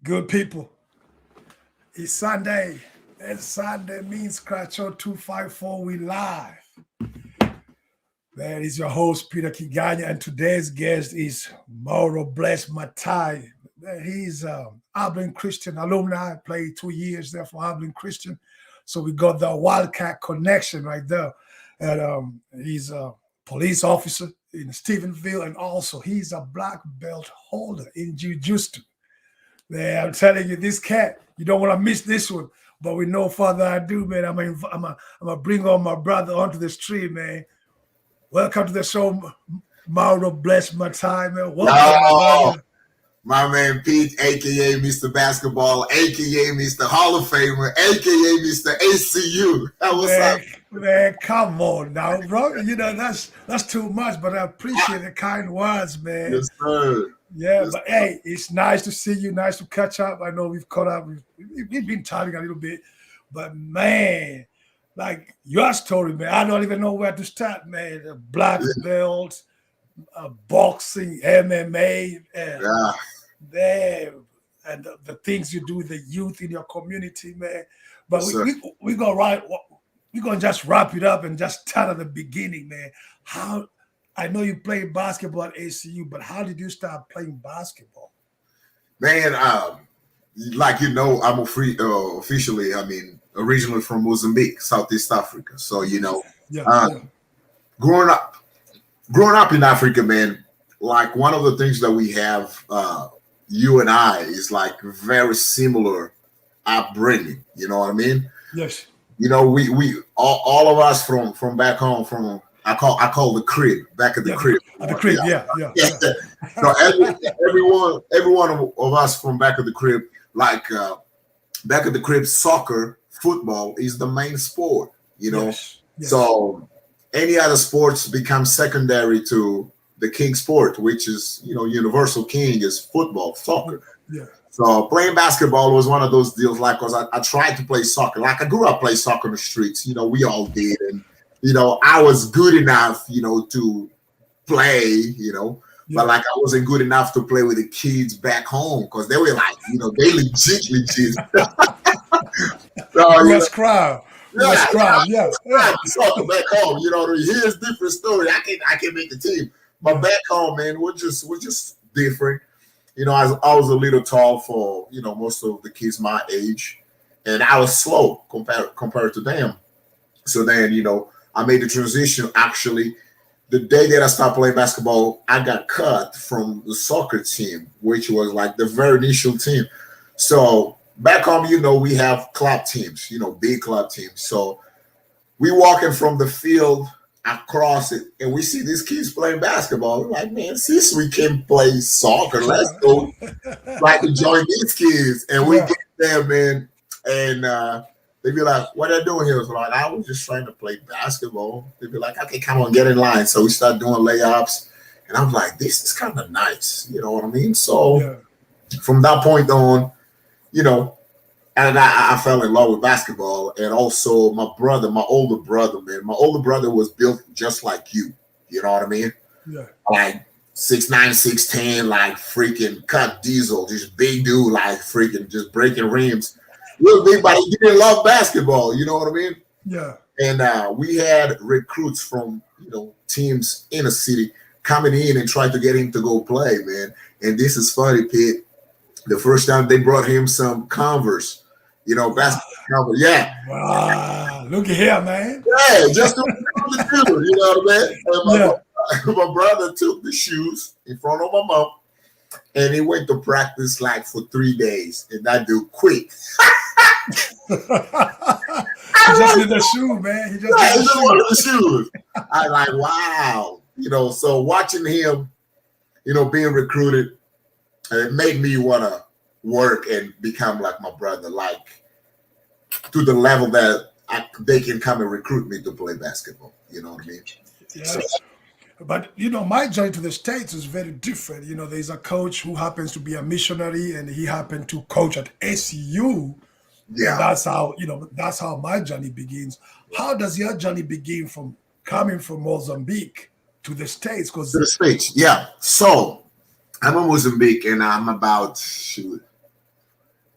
Good people, it's Sunday, and Sunday means Scratch 254. We live. There is your host, Peter Kiganya, and today's guest is Mauro Blessed Matai. He's Abilene Christian alumni, played 2 years there for Abilene Christian. So we got the Wildcat connection right there. And he's a police officer in Stephenville, and also he's a black belt holder in Jiu-Jitsu. Man, I'm telling you, this cat, you don't want to miss this one. But with no further ado, man, I'm gonna bring on my brother onto the stream, man. Welcome to the show, Mauro Bless Matai, man. Welcome, my No, brother. my man Pete, aka Mr. Basketball, aka Mr. Hall of Famer, aka Mr. ACU. What's up? Man, come on now, bro. You know that's too much, but I appreciate the kind words, man. Yes, sir. Yeah, Yes, but hey, it's nice to see you. Nice to catch up. I know we've caught up. We've been talking a little bit, but man, like your story, man, I don't even know where to start, man. The black belt, boxing, MMA, and yeah, man, and the things you do with the youth in your community, man. But yes, we sir. we we gonna right, we gonna just wrap it up and just start at the beginning, man. How I know you played basketball at ACU, but how did you start playing basketball? Man, like I'm officially, originally from Mozambique, Southeast Africa. So Yeah, uh, yeah. growing up, growing up in Africa, man, like one of the things that we have, you and I, is like very similar upbringing. You know what I mean? Yes. We all of us from back home, from I call the crib, back at the Yeah, crib. at the Yeah. crib. Yeah, yeah, Yeah. yeah. So every one of us from back of the crib, like back at the crib, soccer, football is the main sport. Yes, yes. So any other sports become secondary to the king sport, which is universal king is football, soccer. Yeah, So playing basketball was one of those deals. Like, cause I tried to play soccer. Like I grew up playing soccer in the streets. We all did, and I was good enough, to play. But yeah. like I wasn't good enough to play with the kids back home because they were like, they legit. So You was crowd. You was yeah, crowd. Yeah, yeah. soccer back home. Here's a different story. I can make the team, but Yeah. back home, man, we're just different. I was a little tall for most of the kids my age, and I was slow compared to them. So then I made the transition. Actually, the day that I started playing basketball, I got cut from the soccer team, which was like the very initial team. So back home, we have club teams, big club teams. So we walking from the field across it, and we see these kids playing basketball. We're like, man, since we can play soccer, let's go like to join these kids. And we Yeah. get there, man, and they be like, "What are you doing here?" I was like, "I was just trying to play basketball." They'd be like, "Okay, come on, get in line." So we start doing layups, and I'm like, "This is kind of nice," you know what I mean? So Yeah. from that point on, you know, and I fell in love with basketball, and also my brother, my older brother, man, my older brother was built just like you. You know what I mean? Yeah. Like 6'9", 6'10", like freaking cut diesel, just big dude, like freaking just breaking rims. Real big, but he didn't love basketball. You know what I mean? Yeah. And we had recruits from teams in the city coming in and trying to get him to go play, man. And this is funny, Pete. The first time they brought him some Converse, Wow. basketball Converse. Yeah, Wow. Look at here, man. yeah, just to the dude, you know what I mean? And Yeah. my brother took the shoes in front of my mom, and he went to practice like for 3 days, and that dude quit. He just need the shoe, man. He just Yeah, need he the just shoe. wanted the shoes. I like, wow. So watching him, being recruited, it made me want to work and become like my brother, like to the level that they can come and recruit me to play basketball. You know what I mean? So, Yeah. But my journey to the States is very different. There's a coach who happens to be a missionary and he happened to coach at ACU. And yeah. that's how my journey begins. How does your journey begin from coming from Mozambique to the States? To Because the States. Yeah. So I'm in Mozambique and I'm about, shoot,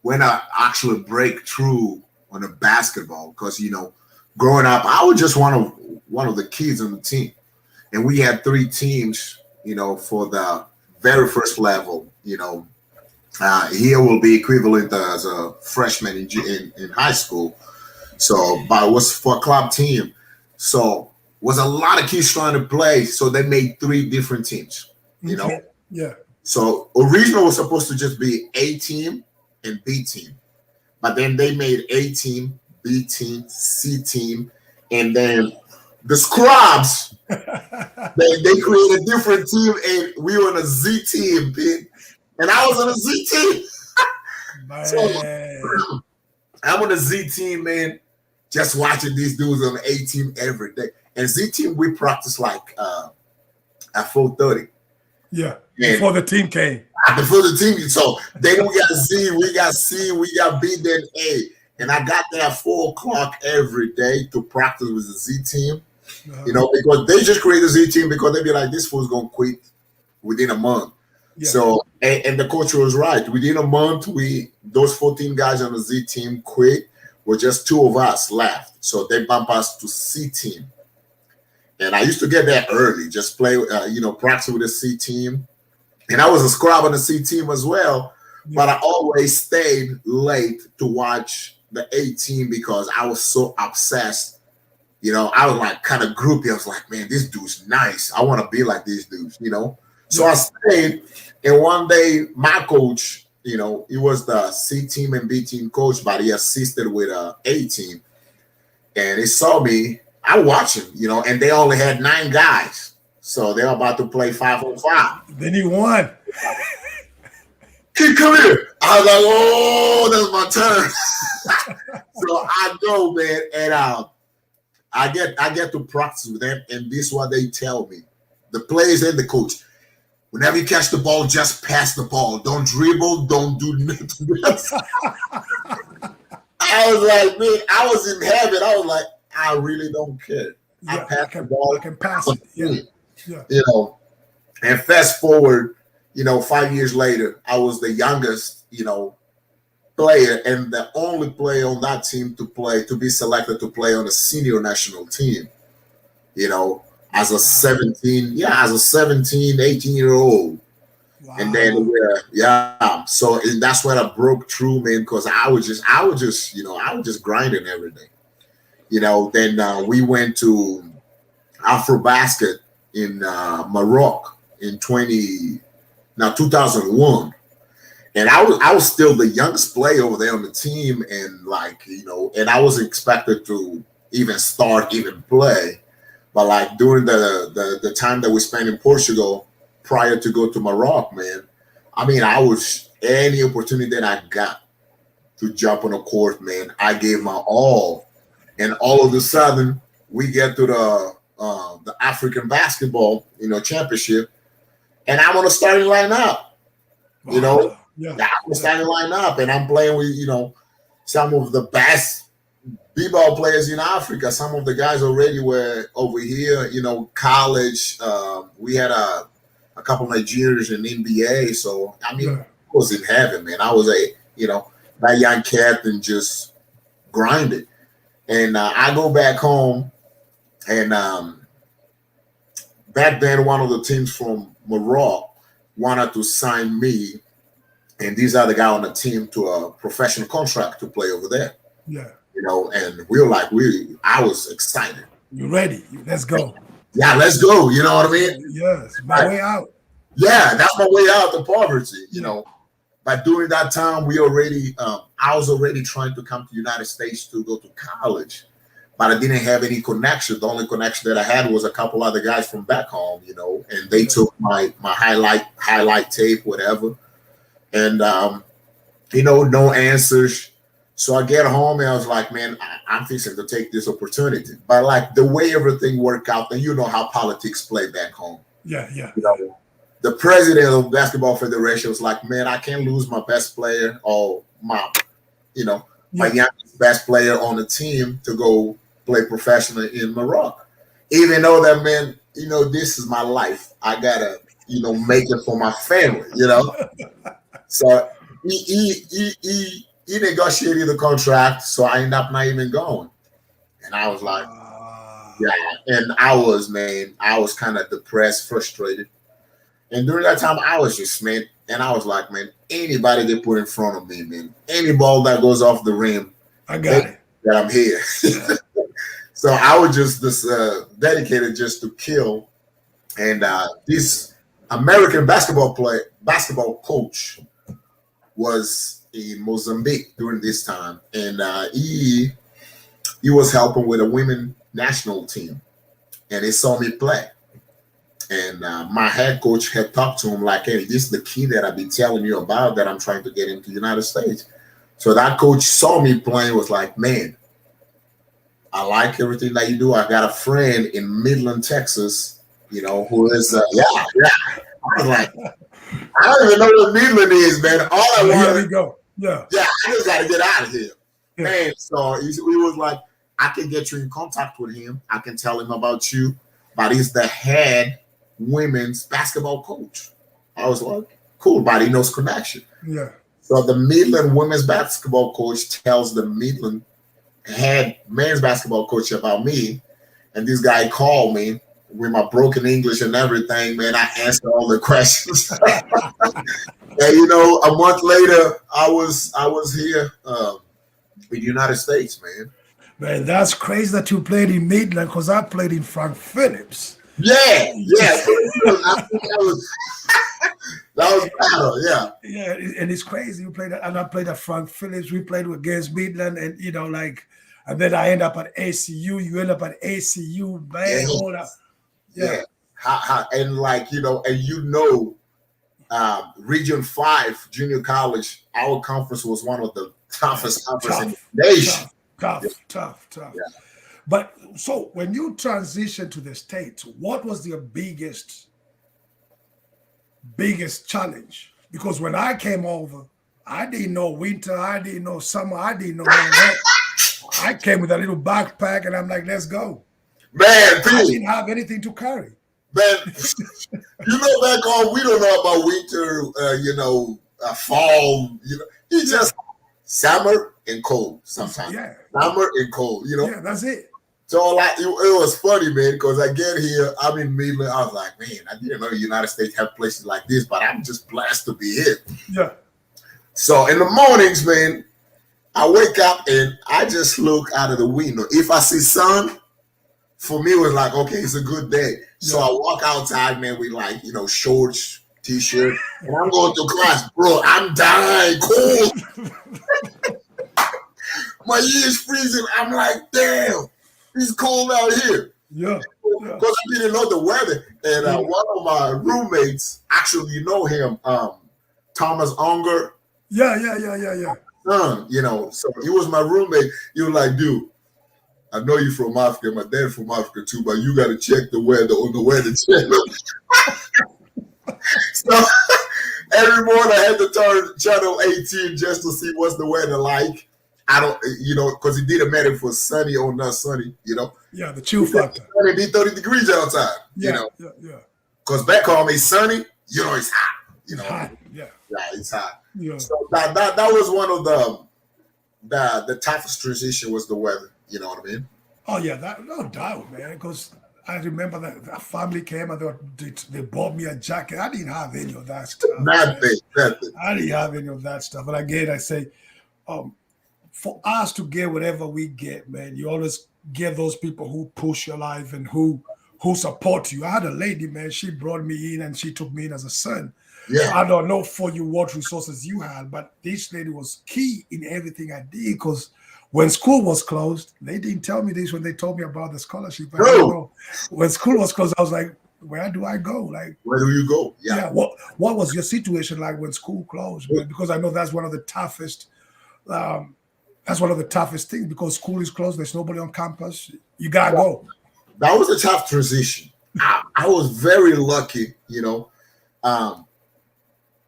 when I actually break through on the basketball. Because growing up, I was just one of the kids on the team, and we had 3 teams. For the very first level. Here will be equivalent as a freshman in high school. So, but it was for a club team. So, was a lot of kids trying to play. So they made 3 different teams. Yeah. So original was supposed to just be A team and B team, but then they made A team, B team, C team, and then the scrubs they created a different team, and we were on a Z team, and I was on a Z team. So I'm on a Z team, man. Just watching these dudes on the A team every day, and Z team we practice like at 4:30. Yeah, before the team came. Before the team, so then we got Z, we got C, we got B, then A. And I got there at 4:00 every day to practice with the Z team. Because they just created the Z team because they'd be like, this fool's gonna quit within a month. Yeah. So and the coach was right. Within a month, those 14 guys on the Z team quit. Were just 2 of us left. So they bumped us to C team. And I used to get there early, just play, practice with the C team. And I was a scrub on the C team as well. Yeah. But I always stayed late to watch the A team because I was so obsessed. I was like kind of groupie. I was like, man, this dude's nice. I want to be like these dudes, So I stayed. And one day, my coach, he was the C team and B team coach, but he assisted with A team. And he saw me. I watched him, and they only had 9 guys. So they were about to play 5-on-5. Then he won. Kid, come here. I was like, oh, that's my turn. So I go, man, and I get to practice with them, and this is what they tell me. The players and the coach. Whenever you catch the ball, just pass the ball. Don't dribble. Don't do nothing. I was like, man, I was in heaven. I was like, I really don't care. Yeah, I can pass it. Yeah. And fast forward, 5 years later, I was the youngest, player and the only player on that team to be selected to play on a senior national team. As a 17, 18-year-old. Wow. And then so that's when I broke through, man, because I was just grinding every day. Then we went to Afrobasket in Morocco in 2001. And I was still the youngest player over there on the team, and and I wasn't expected to even play. But during the time that we spent in Portugal prior to go to Morocco, man, I was any opportunity that I got to jump on a court, man, I gave my all. And all of a sudden, we get to the African basketball, championship, and I'm on the starting lineup. I'm on the starting lineup, and I'm playing with some of the best bball players in Africa. Some of the guys already were over here, college. We had a couple of Nigerians in NBA. So, I was in heaven, man. I was that young cat and just grinded. And I go back home, and back then one of the teams from Morocco wanted to sign me and these other guy on the team to a professional contract to play over there. Yeah. And we were like, I was excited. You ready? Let's go. Yeah, let's go. You know what I mean? Yes, my way out. Yeah, that's my way out of poverty, But during that time, I was already trying to come to the United States to go to college, but I didn't have any connection. The only connection that I had was a couple other guys from back home, and they took my highlight tape, whatever. And, no answers. So I get home and I was like, man, I'm fixing to take this opportunity. But the way everything worked out, and how politics play back home. Yeah. The president of the Basketball Federation was like, man, I can't lose my best player or my youngest best player on the team to go play professionally in Morocco. Even though that, man, this is my life. I gotta, make it for my family, So he he negotiated the contract, so I ended up not even going. And I was like, yeah. And I was kind of depressed, frustrated. And during that time, I was just, man, and I was like, man, anybody they put in front of me, man, any ball that goes off the rim, I got it. That I'm here. Yeah. So I was just this dedicated just to kill. And this American basketball coach was in Mozambique during this time, and he was helping with a women national team, and he saw me play. And my head coach had talked to him like, "Hey, this is the key that I've been telling you about that I'm trying to get into the United States." So that coach saw me playing, was like, "Man, I like everything that you do. I got a friend in Midland, Texas, you know, who is yeah." I was like, I don't even know what Midland is, man. All I wanted, here we go. Yeah, I just got to get out of here, yeah. man. So he was like, I can get you in contact with him. I can tell him about you, but he's the head women's basketball coach. I was like, cool, but he knows connection. Yeah. So the Midland women's basketball coach tells the Midland head men's basketball coach about me, and this guy called me with my broken English and everything, man. I answered all the questions. And you know, a month later, I was here in the United States, man. Man, that's crazy that you played in Midland, because I played in Frank Phillips. Yeah. I think that was battle, yeah. Yeah, and it's crazy. You played, and I played at Frank Phillips. We played against Midland, and you know, like, and then I end up at ACU. You end up at ACU, man. Hold up. Yeah. And like, you know, and you know, Region 5 junior college, our conference was one of the toughest conferences in the nation. Tough. Yeah. But so when you transitioned to the States, what was your biggest challenge? Because when I came over, I didn't know winter, I didn't know summer, I didn't know none of that. I came with a little backpack and I'm like, let's go. Man, I didn't have anything to carry. Man, you know, back home, we don't know about winter, you know, fall, you know, it's just summer and cold sometimes. Yeah. Summer and cold, you know. Yeah, that's it. So like, it was funny, man, because I get here, I'm in Midland, I was like, man, I didn't know the United States have places like this, but I'm just blessed to be here. Yeah. So in the mornings, man, I wake up and I just look out of the window. If I see sun, for me, it was like, okay, it's a good day. So I walk outside, man, with like, you know, shorts, t-shirt, and I'm going to class. Bro, I'm dying cold. My ears freezing. I'm like, damn, it's cold out here. Yeah. Because I didn't know the weather. And one of my roommates, actually, you know him, Thomas Unger. Yeah. You know, so he was my roommate. He was like, dude, I know you're from Africa. My dad's from Africa too, but you got to check the weather on the weather channel. So every morning I had to turn channel 18 just to see what's the weather like. I don't, you know, because it didn't matter if it was sunny or not sunny, you know. Yeah, the chill factor. It'd be 30 degrees outside, you know. Yeah. Because back home it's sunny, you know, it's hot. You know, hot. Yeah, it's hot. Yeah. So that was one of the toughest transition was the weather. You know what I mean? Oh yeah, that no doubt, man. Because I remember that a family came and they bought me a jacket. I didn't have any of that stuff. Nothing. I didn't have any of that stuff. But again, I say, for us to get whatever we get, man, you always get those people who push your life and who support you. I had a lady, man. She brought me in and she took me in as a son. Yeah. I don't know for you what resources you had, but this lady was key in everything I did, because when school was closed, they didn't tell me this when they told me about the scholarship. I don't know. When school was closed, I was like, where do I go? Like, where do you go? Yeah. What was your situation like when school closed? Man? Because I know that's one of the toughest. That's one of the toughest things, because school is closed. There's nobody on campus. You gotta go. That was a tough transition. I was very lucky, you know.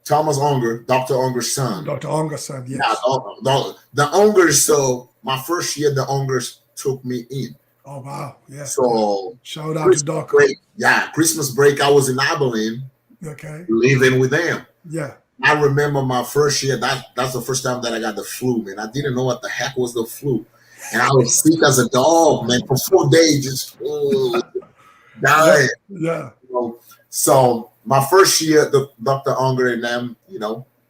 Thomas Unger, Dr. Unger's son. Dr. Unger's son, yes. Yeah, the Ungers, so my first year, the Ungers took me in. Oh, wow. Yeah. So shout out to Doc. Christmas break, I was in Abilene. Okay. Living with them. Yeah. I remember my first year. That's the first time that I got the flu, man. I didn't know what the heck was the flu, and I was sick as a dog, man, for 4 days, just Yeah, dying. yeah, You know? So my first year, the Dr. Unger and them,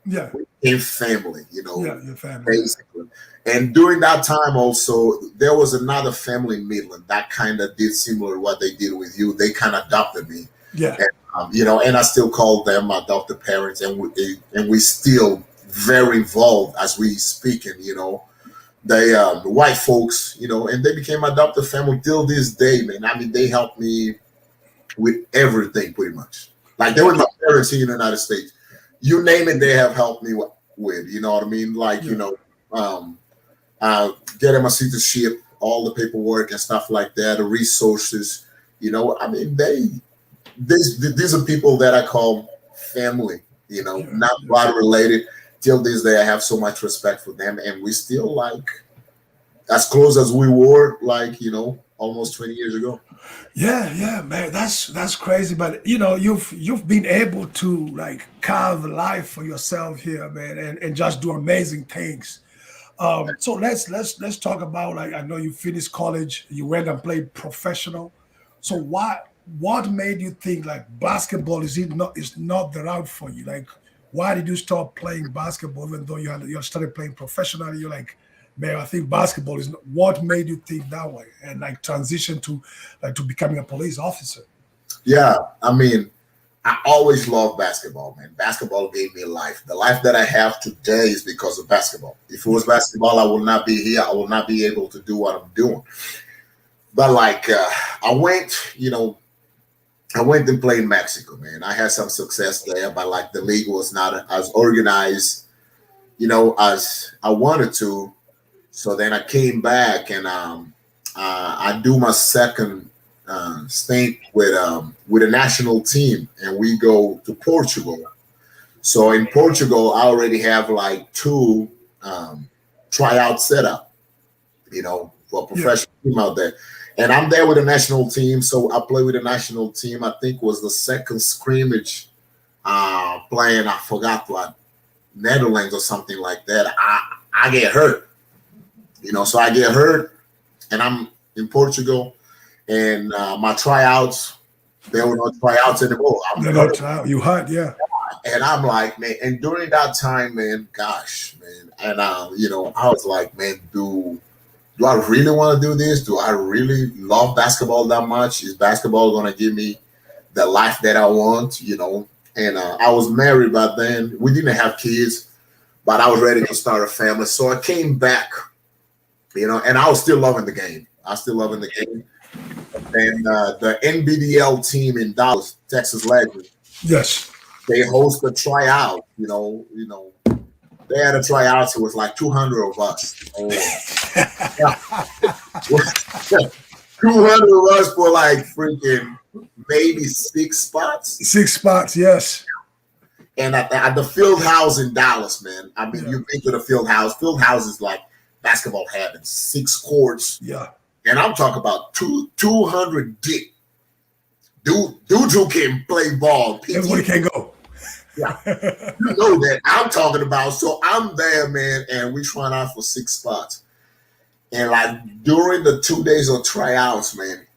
yeah, we became family, yeah. Your family, yeah, basically. And during that time, also, there was another family in Midland that kind of did similar to what they did with you. They kind of adopted me, yeah, and, and I still call them my adopted parents, and we still very involved as we speak. And they the white folks, and they became adopted family till this day, man. I mean, they helped me with everything pretty much. Like they yeah, were my parents here in the United States. You name it, they have helped me with. You know what I mean? Like yeah. um, getting my citizenship, all the paperwork and stuff like that, the resources. I mean, these are people that I call family. Yeah, Not yeah. blood related. Till this day, I have so much respect for them, and we still like as close as we were, like almost 20 years ago. Yeah, yeah, man, that's crazy. But you've been able to like carve a life for yourself here, man, and just do amazing things. So let's talk about, like, I know you finished college, you went and played professional. So what made you think like basketball is not the route for you? Like, why did you stop playing basketball even though you had started playing professionally? You're like, man, I think basketball is not. What made you think that way and like transition to becoming a police officer? Yeah, I mean, I always loved basketball, man. Basketball gave me life. The life that I have today is because of basketball. If it was Yeah, basketball, I would not be here. I would not be able to do what I'm doing. But like, I went, I went and played in Mexico, man. I had some success there, but like the league was not as organized, as I wanted to. So then I came back and I do my second stint with a national team, and we go to Portugal. So in Portugal, I already have like two tryouts set up, for a yeah, professional team out there. And I'm there with the national team. So I play with the national team. I think was the second scrimmage playing, I forgot what, Netherlands or something like that. I get hurt, so I get hurt and I'm in Portugal and my tryouts, there were no tryouts anymore. I'm no, hurt. you had, yeah, And I'm like, man, and during that time, man, gosh, man, and I was like, man, do I really want to do this? Do I really love basketball that much? Is basketball going to give me the life that I want? And I was married by then. We didn't have kids, but I was ready to start a family. So I came back, and I was still loving the game. I still loving the game. And the NBDL team in Dallas, Texas Legends, yes, they host a tryout. They had a tryout. It was like 200 of us. Oh, yeah. 200 of us for like freaking maybe 6 spots. 6 spots, yes, And at the field house in Dallas, man. I mean, yeah, you've been to the field house. Field house is like basketball having 6 courts. yeah. And I'm talking about 200 deep. Dudes who can play ball. Everybody can go. Yeah. You know that I'm talking about. So I'm there, man, and we trying out for 6 spots. And like during the 2 days of tryouts, man,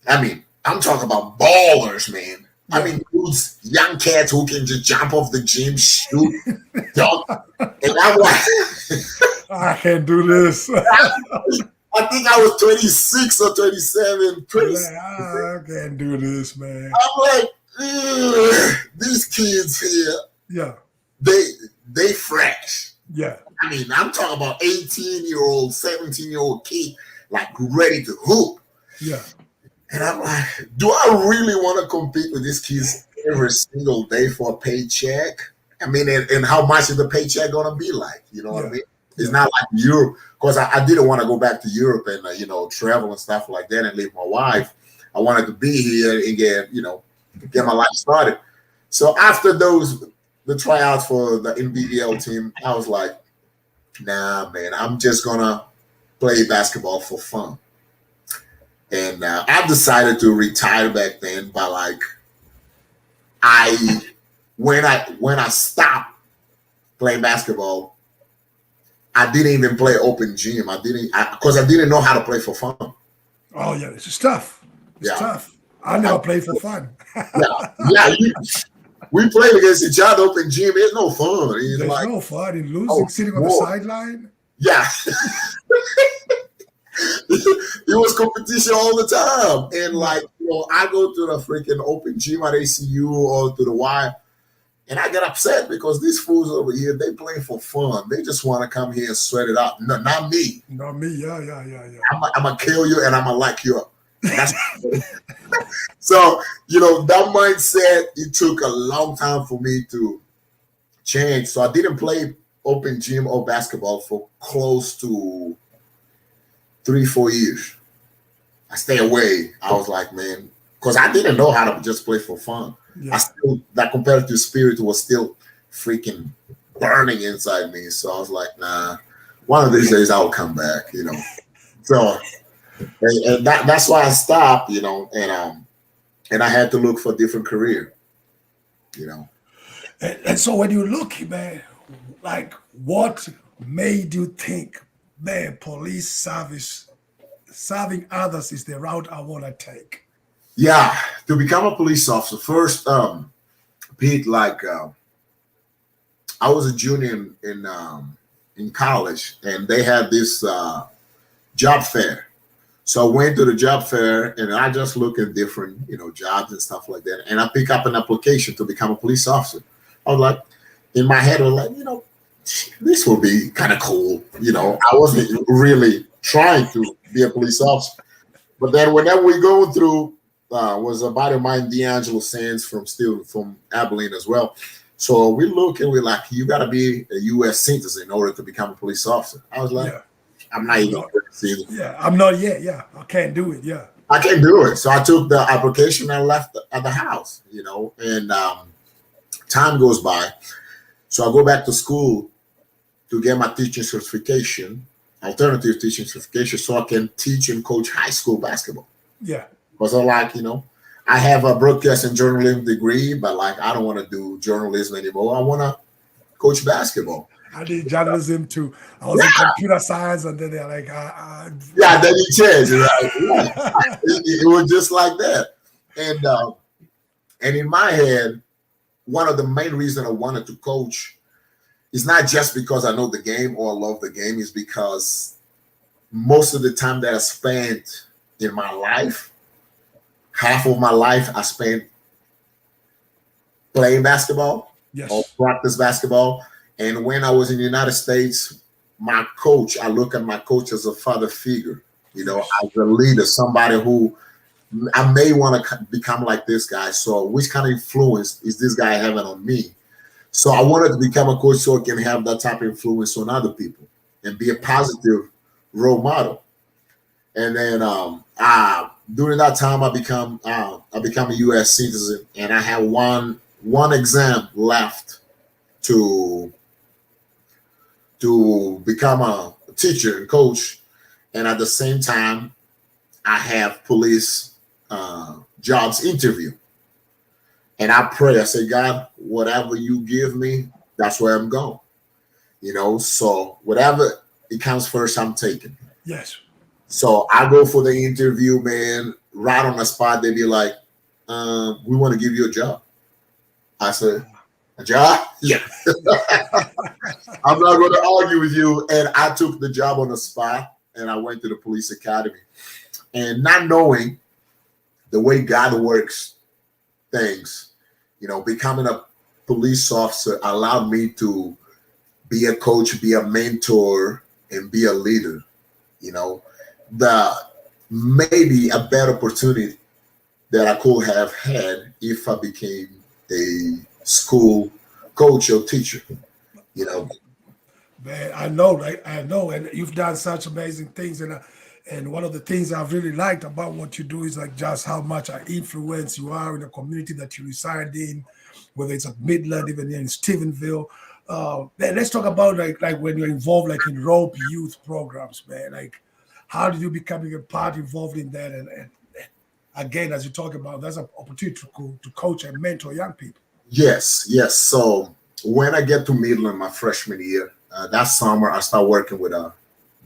I mean, I'm talking about ballers, man. I Yeah. mean, dudes, young cats who can just jump off the gym, shoot, dunk. And I'm like, I can't do this. I think I was 26 or 27, You're 26. like, I can't do this, man. I'm like, these kids here, Yeah, they fresh. yeah, I mean, I'm talking about 18-year-old, 17-year-old kid, like ready to hoop. yeah, And I'm like, do I really want to compete with these kids every single day for a paycheck? I mean, and how much is the paycheck going to be like? You know what I yeah, mean? It's yeah, not like Europe, because I didn't want to go back to Europe and, travel and stuff like that and leave my wife. I wanted to be here and get my life started. So after the tryouts for the NBDL team, I was like, nah, man, I'm just going to play basketball for fun. And I decided to retire back then by like, I when I stopped playing basketball, I didn't even play open gym. Because I didn't know how to play for fun. Oh yeah, it's just tough. It's tough. I never played for fun. yeah. We played against each other open gym. It's no fun. There's no fun in losing, sitting on the sideline. Yeah. It was competition all the time. And like, I go to the freaking open gym at ACU or to the Y, and I get upset because these fools over here, they play for fun. They just want to come here and sweat it out. No, not me. Not me. Yeah. I'm going to kill you and I'm going to lock you up. So, that mindset, it took a long time for me to change. So I didn't play open gym or basketball for close to 3-4 years. I stay away. I was like, man, because I didn't know how to just play for fun. Yeah. That competitive spirit was still freaking burning inside me. So I was like, nah, one of these days I'll come back, So, and that's why I stopped, and I had to look for a different career, And so when you look, man, like what made you think, man, police service, serving others is the route I want to take? Yeah, to become a police officer, first, Pete, like I was a junior in college, and they had this job fair. So I went to the job fair, and I just looked at different, jobs and stuff like that. And I picked up an application to become a police officer. I was like, in my head, I was like, this will be kind of cool. I wasn't really trying to be a police officer. But then whenever we go through, was a buddy of mine, D'Angelo Sands from Abilene as well. So we look and we're like, you got to be a U.S. citizen in order to become a police officer. I was like, I'm not even I'm not yet. Yeah, I can't do it. Yeah, I can't do it. So I took the application and left at the house, and time goes by. So I go back to school to get my teaching certification, alternative teaching certification, so I can teach and coach high school basketball. Yeah. Because I'm like, I have a broadcast and journalism degree, but like, I don't want to do journalism anymore. I want to coach basketball. I did journalism too. I was in computer science, and then they're like, yeah, then you changed, right? It was just like that. And in my head, one of the main reasons I wanted to coach is not just because I know the game or I love the game, is because most of the time that I spent in my life, half of my life I spent playing basketball or practice basketball. And when I was in the United States, my coach, I look at my coach as a father figure, as a leader, somebody who I may want to become like this guy. So which kind of influence is this guy having on me? So I wanted to become a coach so I can have that type of influence on other people and be a positive role model. And then during that time, I become a U.S. citizen, and I have one exam left to become a teacher and coach. And at the same time, I have police jobs interview. And I pray, I say, God, whatever you give me, that's where I'm going. So whatever it comes first, I'm taking. Yes. So I go for the interview, man, right on the spot. They be like, we want to give you a job. I said, a job? Yeah. I'm not going to argue with you. And I took the job on the spot, and I went to the police academy. And not knowing the way God works things, becoming a police officer allowed me to be a coach, be a mentor, and be a leader. The maybe a better opportunity that I could have had if I became a school coach or teacher. Man, I know, right? I know, and you've done such amazing things, and one of the things I've really liked about what you do is like just how much an influence you are in the community that you reside in, whether it's at Midland, even in Stephenville. Man, let's talk about like when you're involved like in rope youth programs, man. Like, how did you become a part involved in that? And again, as you talk about, that's an opportunity to coach and mentor young people. Yes, yes. So when I get to Midland my freshman year, that summer I start working with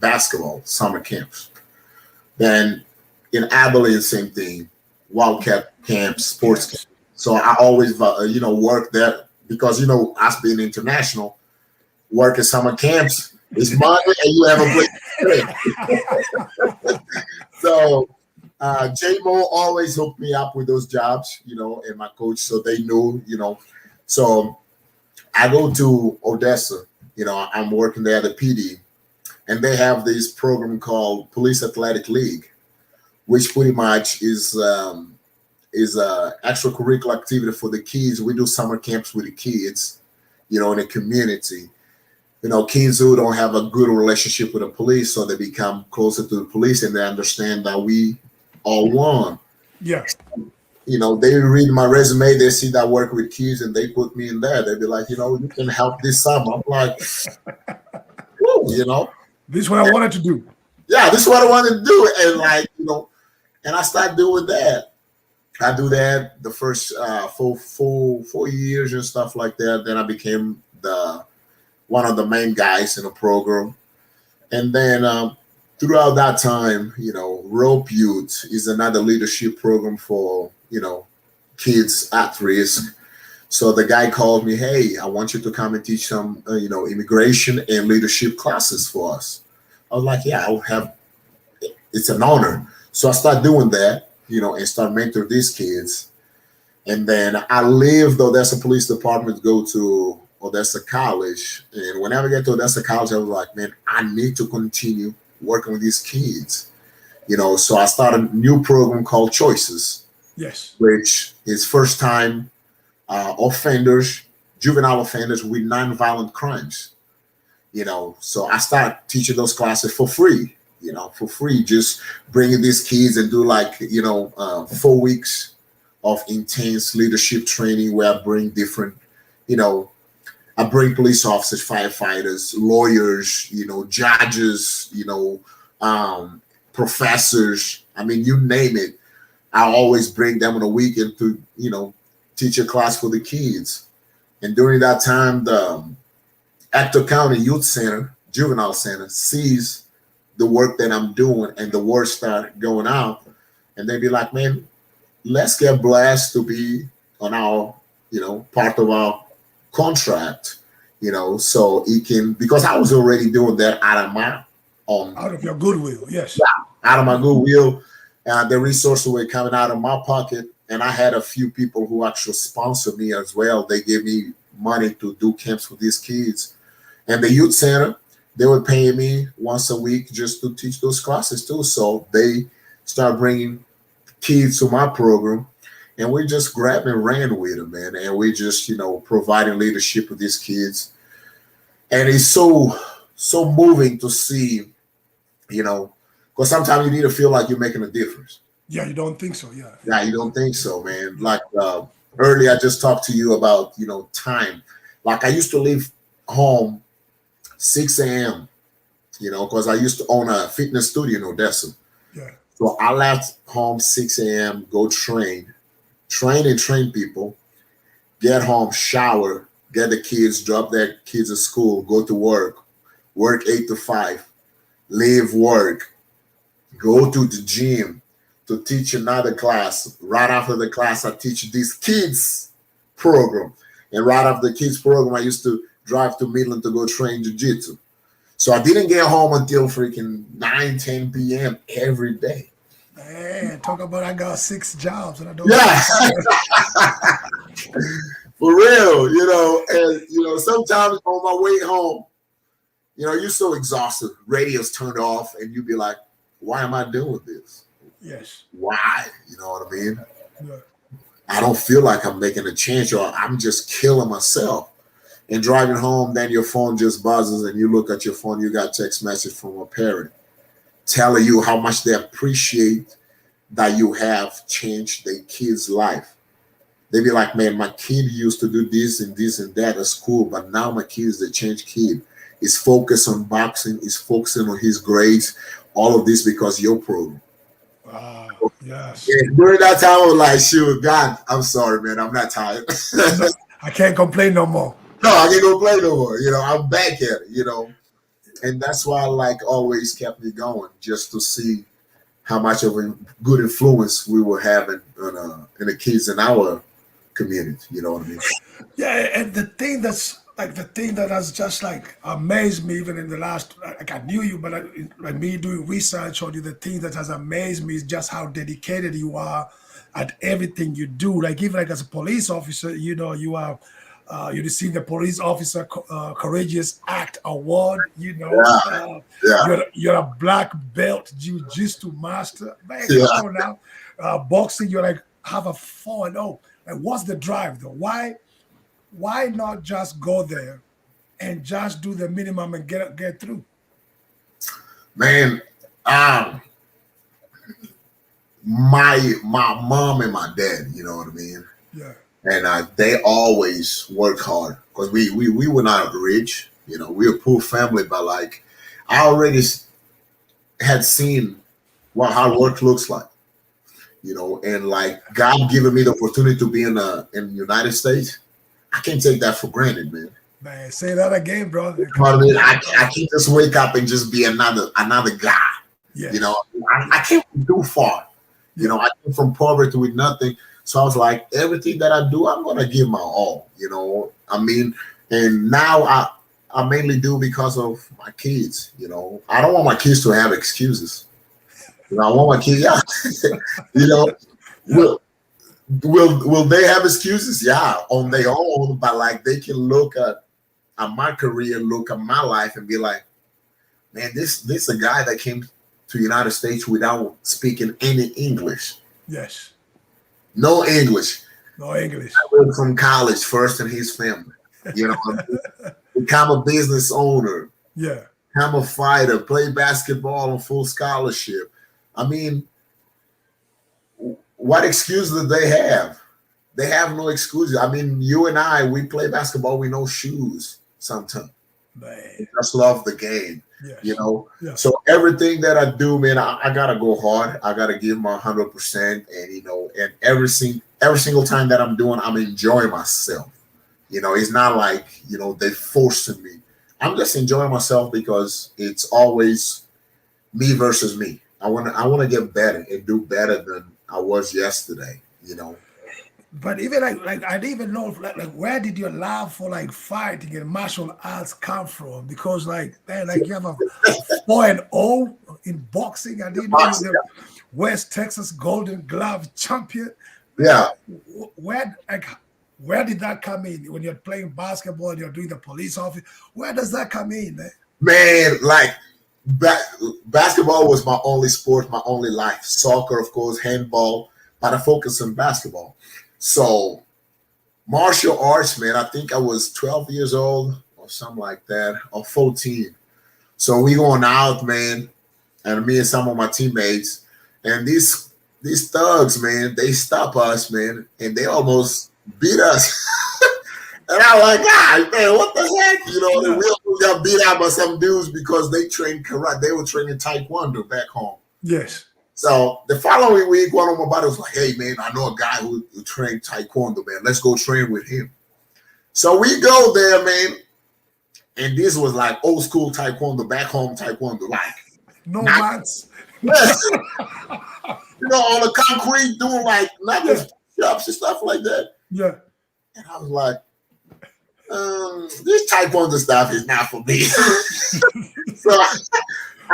basketball summer camps. Then in Abilene, same thing, Wildcat camps, sports camps. Yes. So I always, work there because us being international, working summer camps is money and you have a place to stay. So J-Mo always hooked me up with those jobs, and my coach, so they knew. So I go to Odessa, I'm working there at the PD, and they have this program called Police Athletic League, which pretty much is a extracurricular activity for the kids. We do summer camps with the kids, in the community. Kids who don't have a good relationship with the police, so they become closer to the police and they understand that we all one. Yeah. They read my resume, they see that I work with kids, and they put me in there. They be like, you can help this summer. I'm like, woo. This is what I wanted to do. Yeah, this is what I wanted to do. And and I started doing that. I do that the first 4 years and stuff like that. Then I became one of the main guys in the program. And then throughout that time, Rope Youth is another leadership program for, kids at risk. So the guy called me, hey, I want you to come and teach some, immigration and leadership classes for us. I was like, yeah, it's an honor. So I started doing that, and start mentoring these kids. And then I leave the Odessa Police Department to go to Odessa College. And whenever I get to Odessa College, I was like, man, I need to continue working with these kids. So I started a new program called Choices. Yes. Which is first time offenders, juvenile offenders with nonviolent crimes. So I started teaching those classes for free. For free, just bringing these kids and do 4 weeks of intense leadership training where I bring different, I bring police officers, firefighters, lawyers, judges, professors. I mean, you name it. I always bring them on a weekend to, teach a class for the kids. And during that time, the Ector County Youth Center, Juvenile Center, sees the work that I'm doing and the word start going out. And they be like, man, let's get blessed to be on our, part of our contract, so it can, because I was already doing that out of my own. Out of your goodwill, yes. Yeah, out of my goodwill. The resources were coming out of my pocket. And I had a few people who actually sponsored me as well. They gave me money to do camps for these kids. And the youth center, they were paying me once a week just to teach those classes too. So they started bringing kids to my program, and we just grabbed and ran with them, man. And we just, providing leadership with these kids. And it's so moving to see, because sometimes you need to feel like you're making a difference. Yeah, you don't think so, yeah. Yeah, you don't think so, man. Like earlier, I just talked to you about, time. Like I used to leave home 6 a.m., because I used to own a fitness studio in Odessa. Yeah. So I left home 6 a.m., go train people, get home, shower, get the kids, drop their kids at school, go to work 8 to 5, leave work, go to the gym to teach another class. Right after the class, I teach this kids program. And right after the kids program, I used to drive to Midland to go train jiu-jitsu. So I didn't get home until freaking 9, 10 p.m. every day. Man, talk about I got 6 jobs and I don't. Yeah. For real, and sometimes on my way home, you're so exhausted, radio's turned off, and you be like, why am I doing this? Yes. Why? You know what I mean? Yeah. I don't feel like I'm making a change, or I'm just killing myself. And driving home, then your phone just buzzes and you look at your phone, you got a text message from a parent telling you how much they appreciate that you have changed their kid's life. They be like, man, my kid used to do this and this and that at school, but now my kid is a changed kid. He's focused on boxing, he's focusing on his grades, all of this because of your program. Yes. And during that time, I was like, shoot, God, I'm sorry, man, I'm not tired. I can't complain no more. No, I can't go play no more. I'm back at it. And that's why always kept me going, just to see how much of a good influence we were having in the kids in our community. You know what I mean? Yeah, and the thing that has just amazed me, even in the last, I knew you, but like me doing research on you, the thing that has amazed me is just how dedicated you are at everything you do. Like even as a police officer, you are. You received the Police Officer Courageous Act Award. Yeah, yeah, You're a black belt jiu-jitsu master. Man, yeah. come on now. Boxing, you're have a 4-0. Like, what's the drive though? Why not just go there and just do the minimum and get through? Man, my mom and my dad, you know what I mean? Yeah. And they always work hard, because we were not rich. We were a poor family, but I already had seen what hard work looks like. And God giving me the opportunity to be in the United States, I can't take that for granted, man. Man, say that again, bro. You know what I mean? I can't just wake up and just be another guy. Yes. I came from too far. I came from poverty with nothing. So I was like, everything that I do, I'm gonna give my all. I mean, and now I mainly do because of my kids. I don't want my kids to have excuses. I want my kids, will they have excuses? Yeah, on their own, but they can look at my career, look at my life, and be like, man, this a guy that came to the United States without speaking any English. Yes. No English. No English. I went from college first in his family. Become a business owner. Yeah. Become a fighter. Play basketball on full scholarship. I mean, what excuse did they have? They have no excuses. I mean, you and I, we play basketball with no shoes sometimes. Man. Just love the game. Yes. Yeah. So everything that I do, man, I gotta go hard. I gotta give my 100%, and every single time that I'm doing, I'm enjoying myself. It's not like they forcing me. I'm just enjoying myself, because it's always me versus me. I want to get better and do better than I was yesterday. But even I didn't even know where did your love for fighting and martial arts come from? Because man, you have a 4-0 in boxing. I didn't know you're the West Texas Golden Glove champion. Yeah. Where did that come in when you're playing basketball and you're doing the police office? Where does that come in, man? Man, basketball was my only sport, my only life. Soccer, of course, handball, but I focus on basketball. So martial arts, man, I think I was 12 years old or something like that, or 14. So we going out, man, and me and some of my teammates, and these thugs, man, they stop us, man, and they almost beat us. And I'm like, man, what the heck? We almost got beat out by some dudes because they trained karate. They were training taekwondo back home. Yes. So the following week, one of my buddies was like, hey, man, I know a guy who trained taekwondo, man. Let's go train with him. So we go there, man. And this was old school taekwondo, back home taekwondo. No mats. Yes. On the concrete, doing nothing, push-ups and stuff like that. Yeah. And I was like, this taekwondo stuff is not for me. So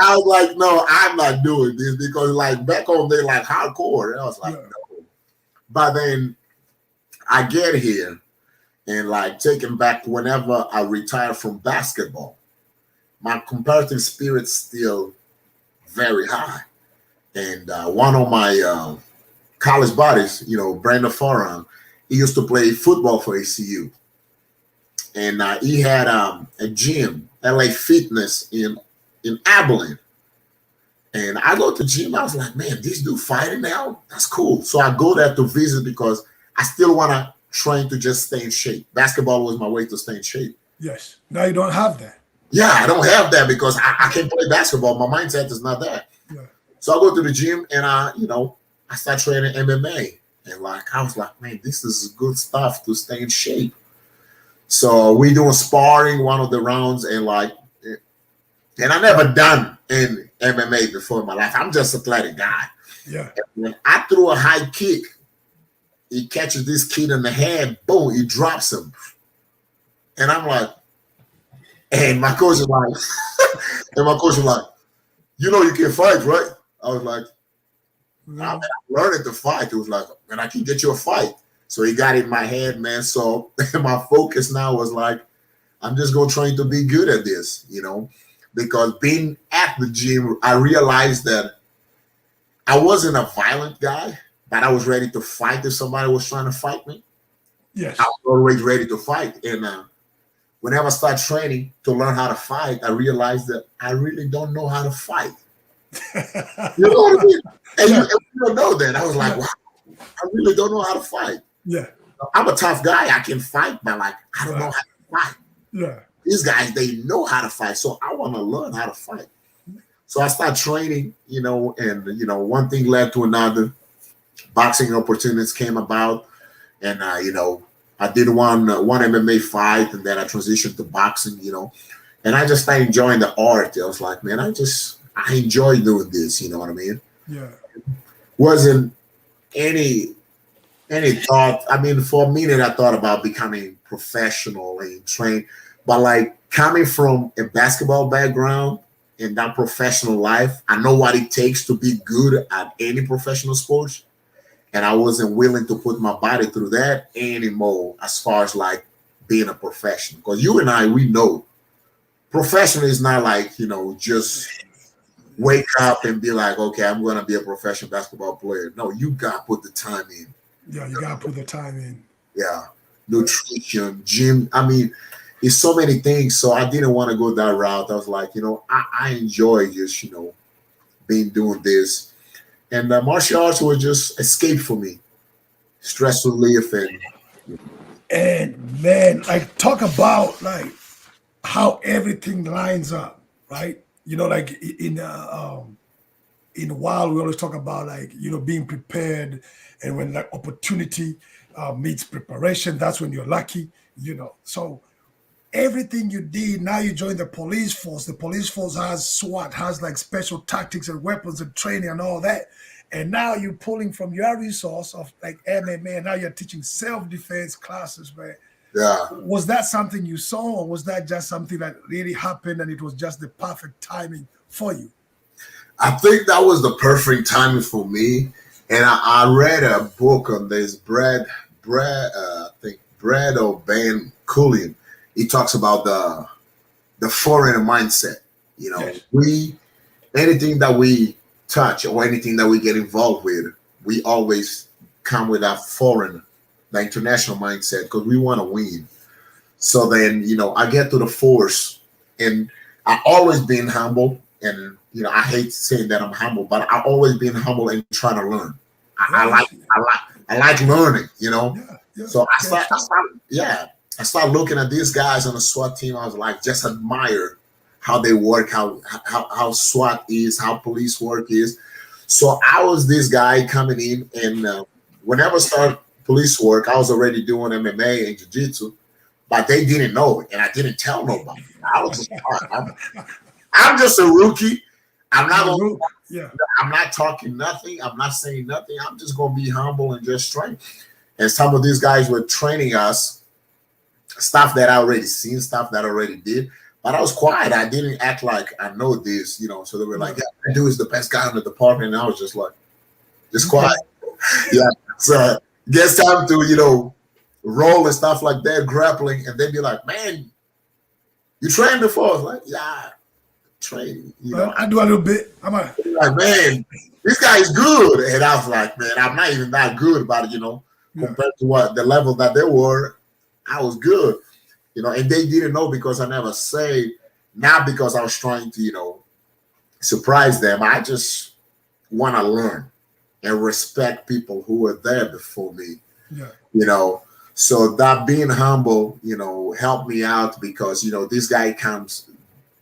I was like, no, I'm not doing this, because back home they hardcore. And I was like, no. But then I get here, and taking back whenever I retire from basketball, my competitive spirit's still very high. And one of my college buddies, Brandon Foran, he used to play football for ACU. And he had a gym, LA Fitness in Abilene. And I go to the gym. I was like, man, this dude fighting now? That's cool. So I go there to visit, because I still want to train to just stay in shape. Basketball was my way to stay in shape. Yes. Now you don't have that. Yeah, I don't have that, because I can't play basketball. My mindset is not that. Yeah. So I go to the gym, and I start training MMA. And I was like, man, this is good stuff to stay in shape. So we doing sparring one of the rounds, and like, and I never done in MMA before in my life. I'm just an athletic guy. Yeah. And when I threw a high kick, he catches this kid in the head, boom, he drops him. And I'm like, and my coach is like, you know you can fight, right? I was like, I'm learning to fight. It was like, man, I can get you a fight. So he got in my head, man. So my focus now was like, I'm just going to try to be good at this, you know, because being at the gym, I realized that I wasn't a violent guy, but I was ready to fight if somebody was trying to fight me. Yes. I was always ready to fight. And whenever I started training to learn how to fight, I realized that I really don't know how to fight. You know what I mean? And you don't know that. I was like, wow, I really don't know how to fight. Yeah. I'm a tough guy. I can fight, but like, I don't know how to fight. Yeah. These guys, they know how to fight. So I want to learn how to fight. So I started training, you know, and, you know, one thing led to another. Boxing opportunities came about. And, you know, I did one MMA fight, and then I transitioned to boxing, you know. And I just started enjoying the art. I was like, man, I enjoy doing this, you know what I mean? Yeah. Wasn't any thought. I mean, for a minute I thought about becoming professional and trained, but like coming from a basketball background in that professional life, I know what it takes to be good at any professional sports. And I wasn't willing to put my body through that anymore as far as like being a professional. Because you and I, we know professional is not like, you know, just wake up and be like, okay, I'm going to be a professional basketball player. No, you got to put the time in. Yeah, you got to put the time in. Yeah. Nutrition, gym. I mean, it's so many things. So I didn't want to go that route. I was like, you know, I enjoy just, you know, doing this. And martial arts was just escape for me. Stress relief. And man, like talk about like how everything lines up, right? You know, like in a while we always talk about like, you know, being prepared, and when like opportunity meets preparation, that's when you're lucky, you know. So everything you did, now you join the police force. The police force has SWAT, has like special tactics and weapons and training and all that. And now you're pulling from your resource of like MMA, and now you're teaching self-defense classes, man. Yeah. Was that something you saw, or was that just something that really happened and it was just the perfect timing for you? I think that was the perfect timing for me. And I read a book on this, Brad or Ben Coolian. He talks about the foreigner mindset. You know, yes. Anything that we touch or anything that we get involved with, we always come with that foreign, the international mindset, because we want to win. So then, you know, I get to the force, and I always been humble, and you know, I hate saying that I'm humble, but I always been humble and trying to learn. I like learning, you know. Yeah. So I start looking at these guys on the SWAT team. I was like, just admire how they work, how SWAT is, how police work is. So I was this guy coming in, and whenever I started police work, I was already doing MMA and jiu-jitsu, but they didn't know it, and I didn't tell nobody. I was just, I'm just a rookie. I'm not talking nothing. I'm not saying nothing. I'm just going to be humble and just train. And some of these guys were training us stuff that I already seen, stuff that I already did. But I was quiet. I didn't act like I know this, you know. So they were like, yeah, that dude is the best guy in the department. And I was just like, just quiet. Yeah. So gets time to, you know, roll and stuff like that, grappling. And they'd be like, man, you trained before? I was like, yeah, training. You know, I do a little bit. I'm like, man, this guy is good. And I was like, man, I'm not even that good about it, you know, compared to what the level that they were. I was good. You know, and they didn't know because I never say, not because I was trying to, you know, surprise them. I just want to learn and respect people who were there before me. Yeah. You know, so that being humble, you know, helped me out because, you know, this guy comes,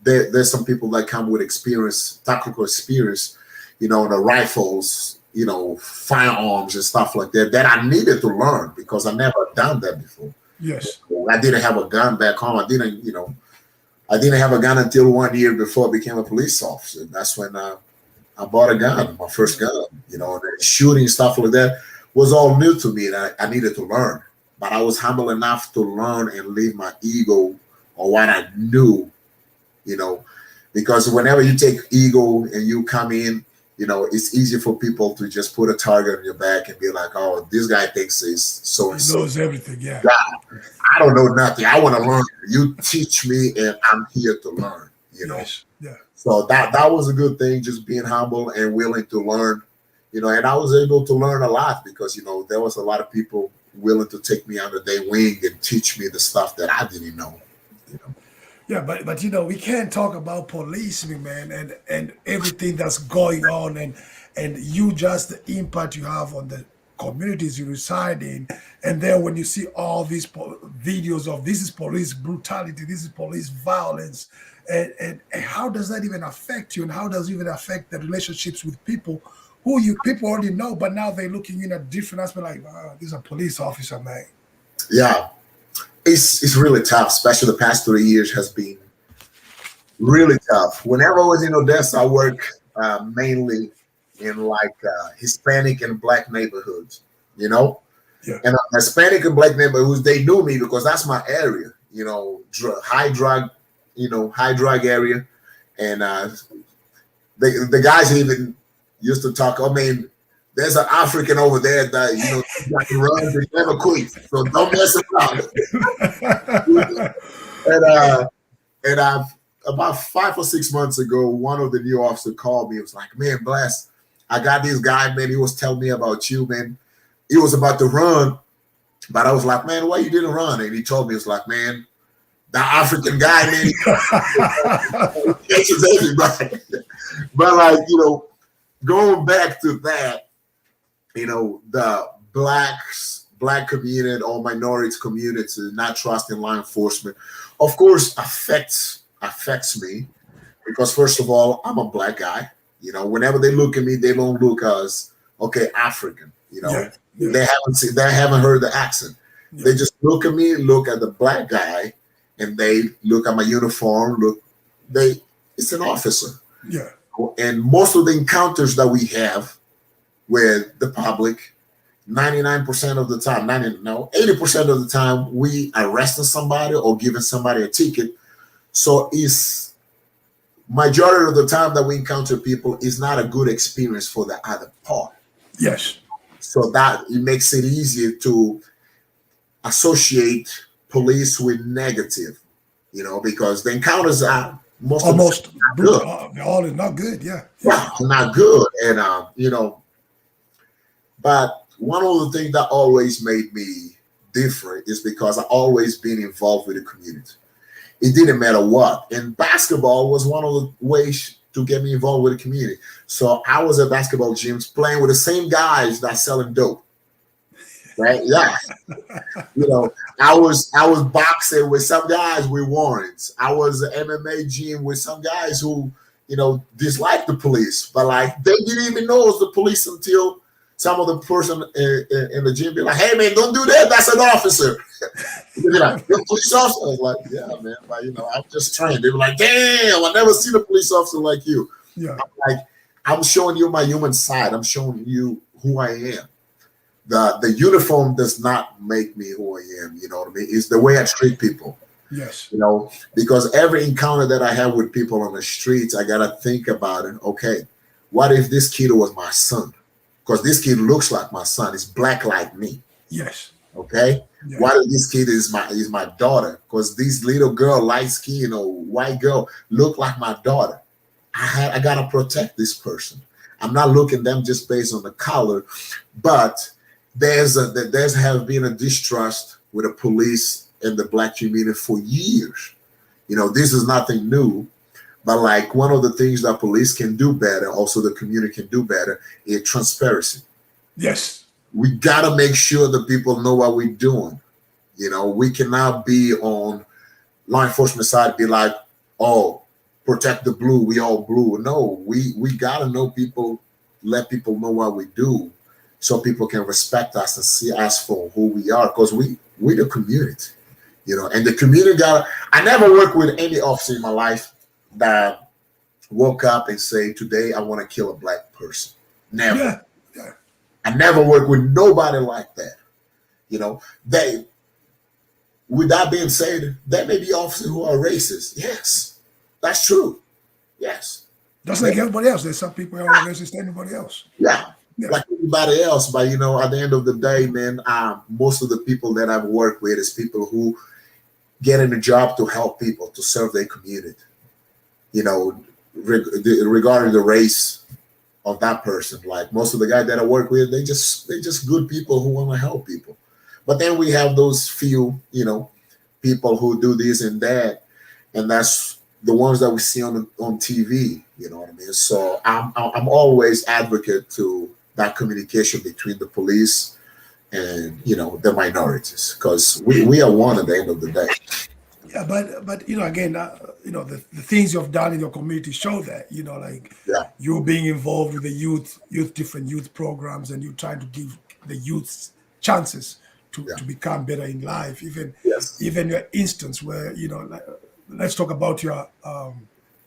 there's some people that come with experience, tactical experience, you know, the rifles, you know, firearms and stuff like that I needed to learn because I never done that before. Yes. I didn't have a gun back home. I didn't have a gun until 1 year before I became a police officer. That's when I bought a gun, my first gun. The shooting stuff like that was all new to me, and I needed to learn. But I was humble enough to learn and leave my ego on what I knew, because whenever you take ego and you come in, it's easy for people to just put a target on your back and be like, oh, this guy thinks he's so and so. He knows everything, yeah. I don't know nothing. I want to learn. You teach me, and I'm here to learn, Yes. Yeah. So that was a good thing, just being humble and willing to learn, and I was able to learn a lot because, there was a lot of people willing to take me under their wing and teach me the stuff that I didn't know. Yeah, but we can't talk about policing, man, and everything that's going on, and you just the impact you have on the communities you reside in, and then when you see all these videos of this is police brutality, this is police violence, and how does that even affect you, and how does it even affect the relationships with people who people already know, but now they're looking in a different aspect, like, this is a police officer, man. Yeah. It's really tough, especially the past 3 years has been really tough. Whenever I was in Odessa, I work mainly in Hispanic and Black neighborhoods, Yeah. And Hispanic and Black neighborhoods, they knew me because that's my area, high drug area. And the guys even used to talk, there's an African over there that runs and never quits. So don't mess around. and about 5 or 6 months ago, one of the new officers called me. It was like, man, Bless, I got this guy, man. He was telling me about you, man. He was about to run, but I was like, man, why you didn't run? And he told me, it's like, man, the African guy, man, he catches everybody. But going back to that, the black community or minority community not trusting law enforcement, of course, affects me because first of all, I'm a Black guy. Whenever they look at me, they don't look as African. Yeah. They haven't heard the accent. Yeah. They just look at me, look at the Black guy, and they look at my uniform. It's an officer. Yeah. And most of the encounters that we have with the public, 99% of the time, 80% of the time, we arresting somebody or giving somebody a ticket. So it's majority of the time that we encounter people is not a good experience for the other part. Yes. So that it makes it easier to associate police with negative, because the encounters are almost good. All is not good. Yeah. Not good. And but one of the things that always made me different is because I always been involved with the community. It didn't matter what. And basketball was one of the ways to get me involved with the community. So I was at basketball gyms playing with the same guys that selling dope. Right? Yeah. I was boxing with some guys with warrants. I was at MMA gym with some guys who, disliked the police, but they didn't even know it was the police until some of the person in the gym be like, hey man, don't do that. That's an officer. They'd be like, you're a police officer? I was like, yeah, man, but I'm just trained. They were like, damn, I never seen a police officer like you. Yeah. I'm showing you my human side. I'm showing you who I am. The uniform does not make me who I am. You know what I mean? It's the way I treat people. Yes. Because every encounter that I have with people on the streets, I gotta think about it. Okay, what if this kid was my son? Because this kid looks like my son. He's Black like me. Yes. Okay. Yeah. What if this kid is my daughter? Because this little girl, light skin or white girl, look like my daughter. I gotta protect this person. I'm not looking at them just based on the color, but there's have been a distrust with the police and the Black community for years. This is nothing new. But one of the things that police can do better, also the community can do better, is transparency. Yes. We gotta make sure that people know what we're doing. We cannot be on law enforcement side be like, oh, protect the blue, we all blue. No, we gotta know people, let people know what we do, so people can respect us and see us for who we are. Because with the community, and the community I never worked with any officer in my life that woke up and say, today I want to kill a black person. Never. Yeah. Yeah. I never worked with nobody like that. With that being said, there may be officers who are racist. Yes, that's true. Yes. Just like everybody else. There's some people who are racist than anybody else. Yeah. Like anybody else. But, at the end of the day, man, most of the people that I've worked with is people who get in a job to help people, to serve their community. Regarding the race of that person, like most of the guys that I work with, they just good people who want to help people. But then we have those few, people who do this and that, and that's the ones that we see on TV. You know what I mean? So I'm always advocate to that communication between the police and the minorities, because we are one at the end of the day. Yeah, but again, the things you've done in your community show that, you being involved with the different youth programs, and you trying to give the youth chances to become better in life. Even your instance where, let's talk about your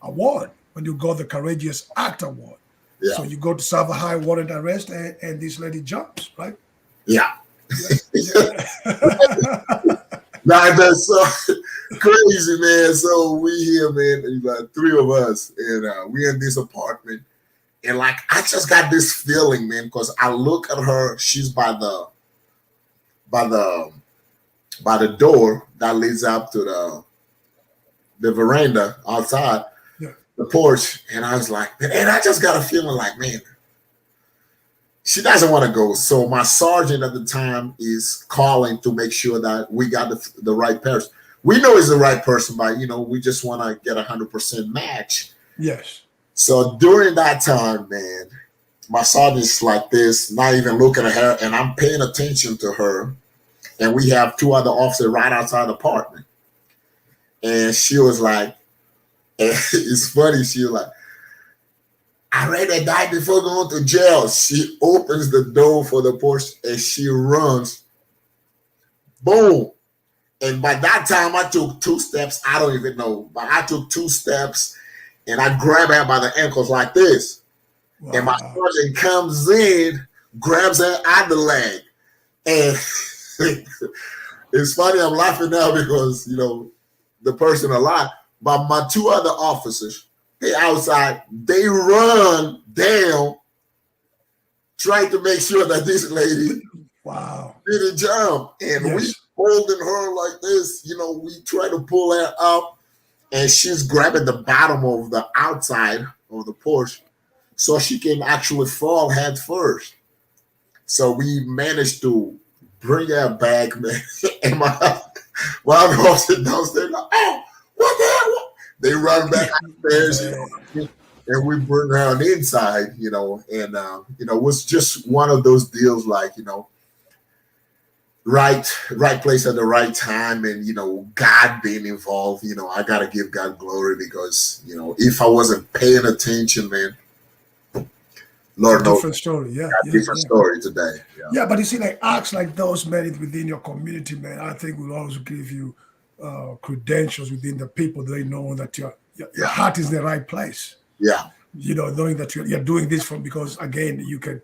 award when you got the Courageous Act Award. Yeah. So you go to serve a high warrant arrest, and this lady jumps, right? Yeah. Yeah. Nah, that's so crazy, man. So we here, man, like three of us, and we in this apartment, and like I just got this feeling, man, because I look at her. She's by the door that leads up to the veranda outside, the porch, and I was like, and I just got a feeling like, man, she doesn't want to go. So my sergeant at the time is calling to make sure that we got the right person. We know it's the right person, but we just want to get 100% match. Yes. So during that time, man, my sergeant's like this, not even looking at her, and I'm paying attention to her. And we have two other officers right outside the apartment. And she was like, and it's funny, she was like, I rather die before going to jail. She opens the door for the porch and she runs. Boom. And by that time, I took 2 steps. I don't even know, but I took 2 steps and I grabbed her by the ankles like this. Wow. And my sergeant comes in, grabs her at the leg. And it's funny, I'm laughing now because, the person alive, but my 2 other officers, they outside, they run down, trying to make sure that this lady didn't jump. And we holding her like this, we try to pull her up, and she's grabbing the bottom of the outside of the porch so she can actually fall head first. So we managed to bring her back, man. And my other officer downstairs, like, oh, what the hell? They run back upstairs, and we bring her on the inside, and it was just one of those deals, like, right place at the right time, and God being involved. I gotta give God glory, because if I wasn't paying attention, man, Lord knows, different story, different story today. Yeah, but you see, like acts like those made within your community, man, I think will always give you credentials within the people. They know that your heart is in the right place. Yeah. Knowing that you're doing this because, again, you can,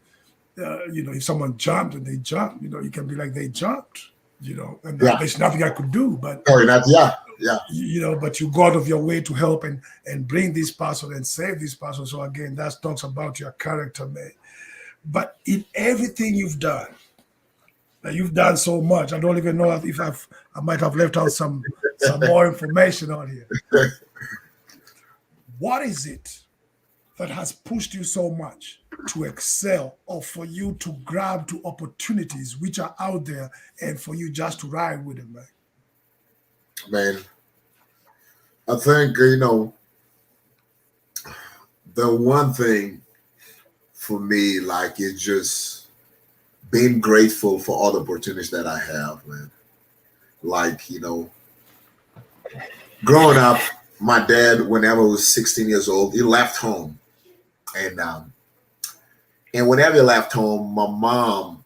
if someone jumped and they jumped, you can be like, they jumped, and there's nothing I could do. But but you go out of your way to help and bring this person and save this person. So again, that talks about your character, man. But in everything you've done, you've done so much. I don't even know if I might have left out some more information on here. What is it that has pushed you so much to excel, or for you to grab to opportunities which are out there, and for you just to ride with them, man? Man, I think, the one thing for me, like, is just being grateful for all the opportunities that I have, man. Like, growing up, my dad, whenever I was 16 years old, he left home. And whenever he left home, my mom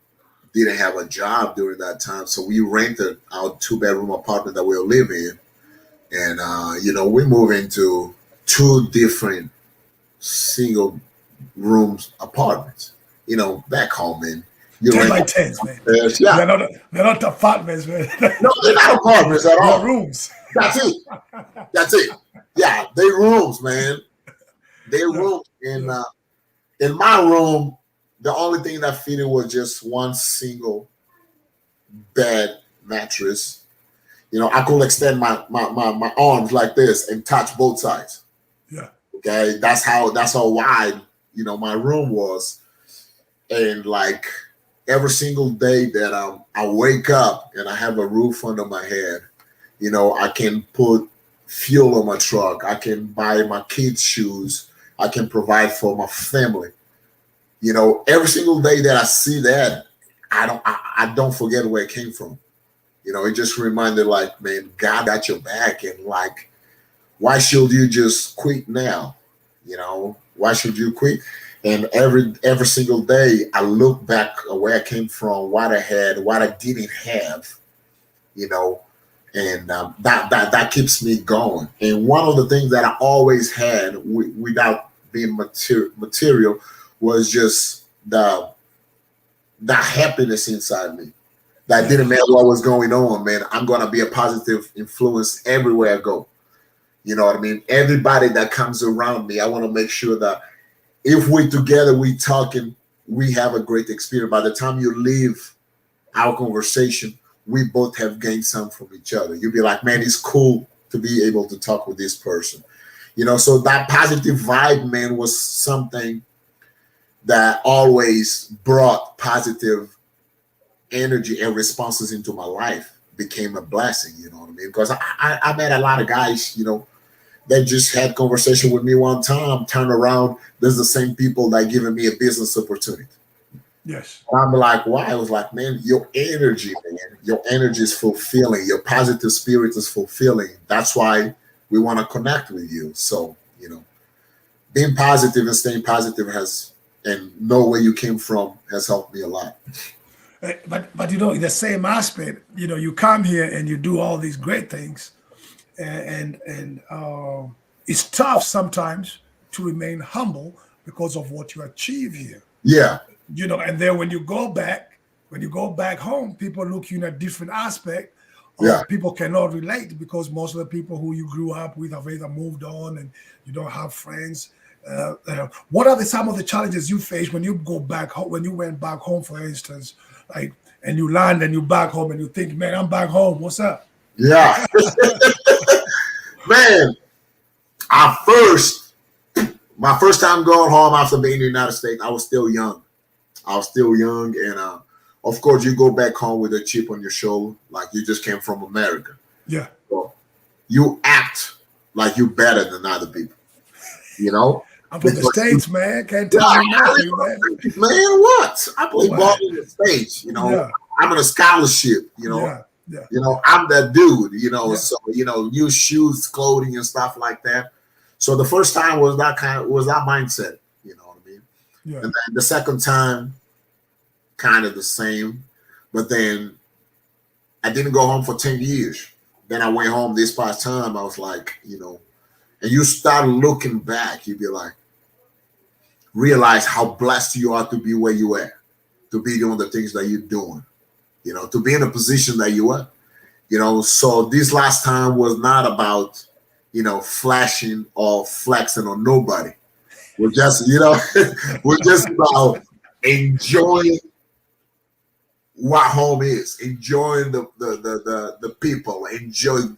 didn't have a job during that time, so we rented our 2-bedroom apartment that we were living in, and we moved into 2 different single rooms apartments. Back home, man. You 10 rent by 10s, man. yeah. They're not apartments, man. No, they're not apartments at all. They're rooms. That's it. That's it. Yeah, they rooms, man. They rooms. And in my room, the only thing that fitted was just one single bed mattress. I could extend my arms like this and touch both sides. Yeah. Okay. That's how wide, my room was. And like every single day that I wake up and I have a roof under my head, I can put fuel on my truck. I can buy my kids shoes. I can provide for my family. Every single day that I see that, I don't forget where it came from. It just reminded, like, man, God got your back, and like, why should you just quit now? Why should you quit? And every single day, I look back at where I came from, what I had, what I didn't have, and that keeps me going. And one of the things that I always had, without being material, was just the happiness inside me. That didn't matter what was going on, man. I'm gonna be a positive influence everywhere I go. You know what I mean? Everybody that comes around me, I want to make sure that if we're together, we talking, we have a great experience. By the time you leave our conversation, we both have gained some from each other. You'll be like, man, it's cool to be able to talk with this person. So that positive vibe, man, was something that always brought positive energy and responses into my life. Became a blessing, you know what I mean? Because I met a lot of guys, that just had conversation with me one time, turn around, there's the same people that giving me a business opportunity. Yes. And I'm like, why? I was like, man, your energy is fulfilling. Your positive spirit is fulfilling. That's why we want to connect with you. So, being positive and staying positive and know where you came from has helped me a lot. But in the same aspect, you come here and you do all these great things, and it's tough sometimes to remain humble because of what you achieve here. Yeah. And then when you go back home, people look you in a different aspect. Yeah. People cannot relate because most of the people who you grew up with have either moved on and you don't have friends. What are some of the challenges you faced when you go back home? When you went back home, for instance, like, and you land and you back home and you think, man, I'm back home. What's up? Yeah. Man, my first time going home after being in the United States, I was still young. And of course, you go back home with a chip on your shoulder, like you just came from America. Yeah. So you act like you're better than other people, I'm from the States, man. Can't tell me nothing, man. Man, what? I play ball in the States, Yeah. I'm on a scholarship, Yeah. I'm that dude, Yeah. So new shoes, clothing, and stuff like that. So the first time was that mindset, you know what I mean? Yeah. And then the second time, kind of the same, but then I didn't go home for 10 years. Then I went home this past time. I was like, and you start looking back, you'd be like, realize how blessed you are to be where you are, to be doing the things that you're doing, to be in a position that you are, So this last time was not about, flashing or flexing on nobody. We're just, we're just about enjoying what home is, enjoying the people,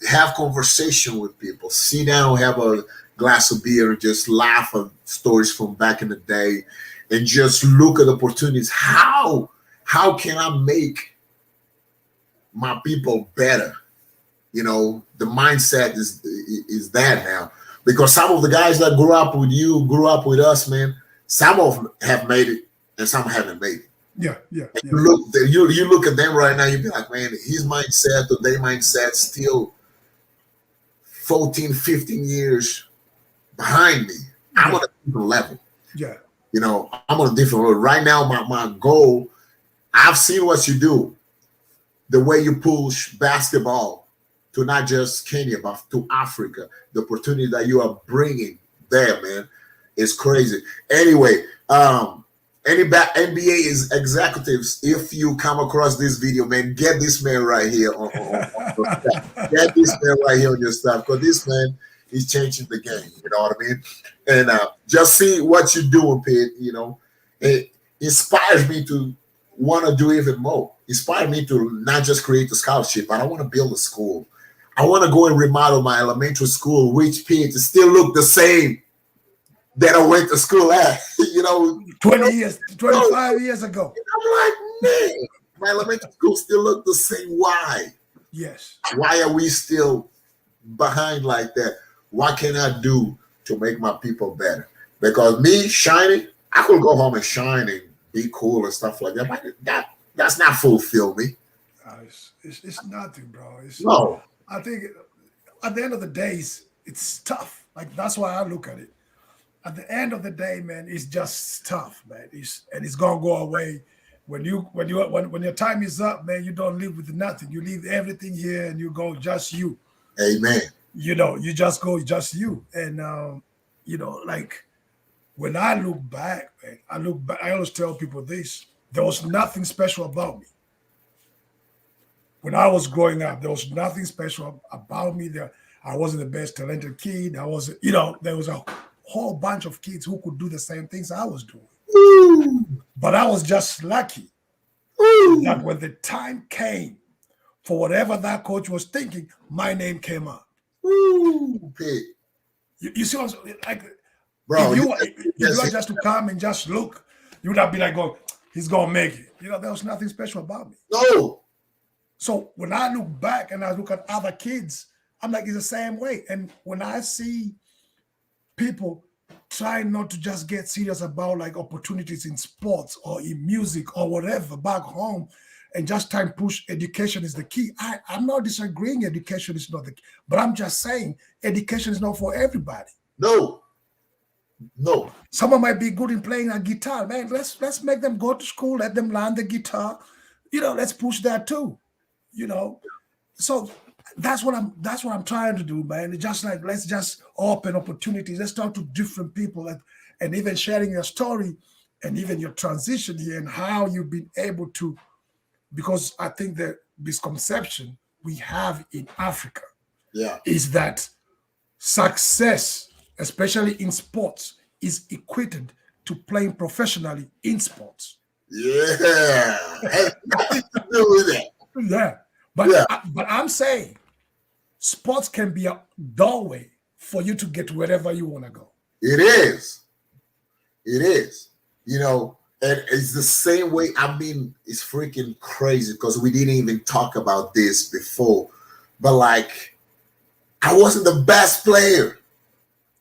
have conversation with people, sit down, have a glass of beer, and just laugh at stories from back in the day, and just look at opportunities. How can I make my people better? The mindset is that now, because some of the guys that grew up with you, grew up with us, man, some of them have made it and some haven't made it. Yeah. You look at them right now, you be like, man, his mindset or their mindset still 14, 15 years behind me. I'm on a different level. Yeah. I'm on a different level. Right now, my goal I've seen what you do, the way you push basketball to not just Kenya, but to Africa. The opportunity that you are bringing there, man, is crazy. Anyway, any NBA is executives, if you come across this video, man, get this man right here on your staff. Get this man right here on your staff, because this man is changing the game. You know what I mean? And just see what you're doing, Pete. You know, it inspires me to want to do even more. Inspired me to not just create a scholarship, but I want to build a school. I want to go and remodel my elementary school, which Pete still look the same that I went to school at, 20 years, 25 years ago. I'm like, man, my elementary school still look the same. Why? Yes. Why are we still behind like that? What can I do to make my people better? Because me shining, I could go home and shine and be cool and stuff like that. But that's not fulfill me. It's nothing, bro. No. I think at the end of the day, it's tough. Like, that's why I look at it. At the end of the day, man, it's just tough, man. It's gonna go away. When your time is up, man, you don't live with nothing. You leave everything here and you go just you. Amen. You just go just you. And like, when I look back, man, I always tell people this: there was nothing special about me. When I was growing up, there was nothing special about me. I wasn't the best talented kid. I wasn't, there was a whole bunch of kids who could do the same things I was doing. Ooh. But I was just lucky that when the time came for whatever that coach was thinking, my name came up. Ooh, Pete. You see what I'm saying? Like, bro, if you were just to come and just look, you would not be like, "Oh, he's gonna make it." There was nothing special about me. No. So when I look back and I look at other kids, I'm like, it's the same way. And when I see people trying not to just get serious about like opportunities in sports or in music or whatever back home, and just try and push education is the key. I'm not disagreeing education is not the key, but I'm just saying education is not for everybody. No. Someone might be good in playing a guitar, man. Let's make them go to school, let them learn the guitar. Let's push that too. So that's what I'm trying to do, man. It's just like, let's just open opportunities. Let's talk to different people, and even sharing your story and even your transition here and how you've been able to, because I think the misconception we have in Africa is that success, especially in sports, is equated to playing professionally in sports. Yeah. Has nothing to do with that. Yeah. But I'm saying sports can be a doorway for you to get wherever you want to go. It is. And it's the same way. I mean, it's freaking crazy because we didn't even talk about this before. But like, I wasn't the best player.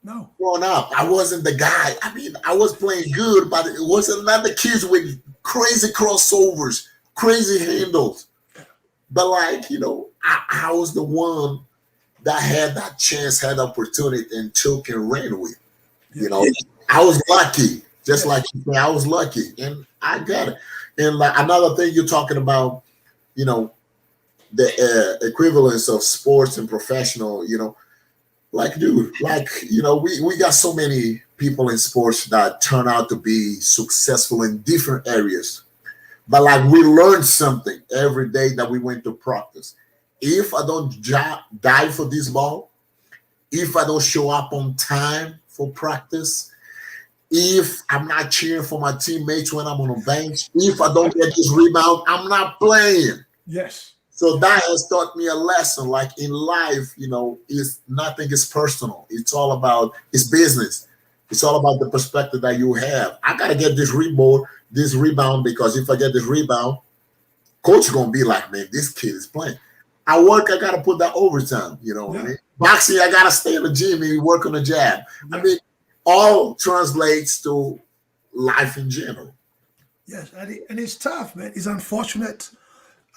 No. Growing up, I wasn't the guy. I mean, I was playing good, but it wasn't not the kids with crazy crossovers, crazy handles. But like, I was the one that had that chance, had opportunity, and took and ran with. I was lucky, just like you say, I was lucky, and I got it. And like another thing you're talking about, the equivalence of sports and professional, like, dude, like, we got so many people in sports that turn out to be successful in different areas. But like, we learned something every day that we went to practice. If I don't dive for this ball, if I don't show up on time for practice, if I'm not cheering for my teammates when I'm on a bench, if I don't get this rebound, I'm not playing. Yes. So that has taught me a lesson. Like in life, nothing is personal. It's all about, it's business. It's all about the perspective that you have. I got to get this rebound, because if I get this rebound, coach is going to be like, man, this kid is playing. I got to put that overtime, what I mean? Boxing, I got to stay in the gym and work on the jab. Yeah. I mean, all translates to life in general. Yes, and it's tough, man. It's unfortunate.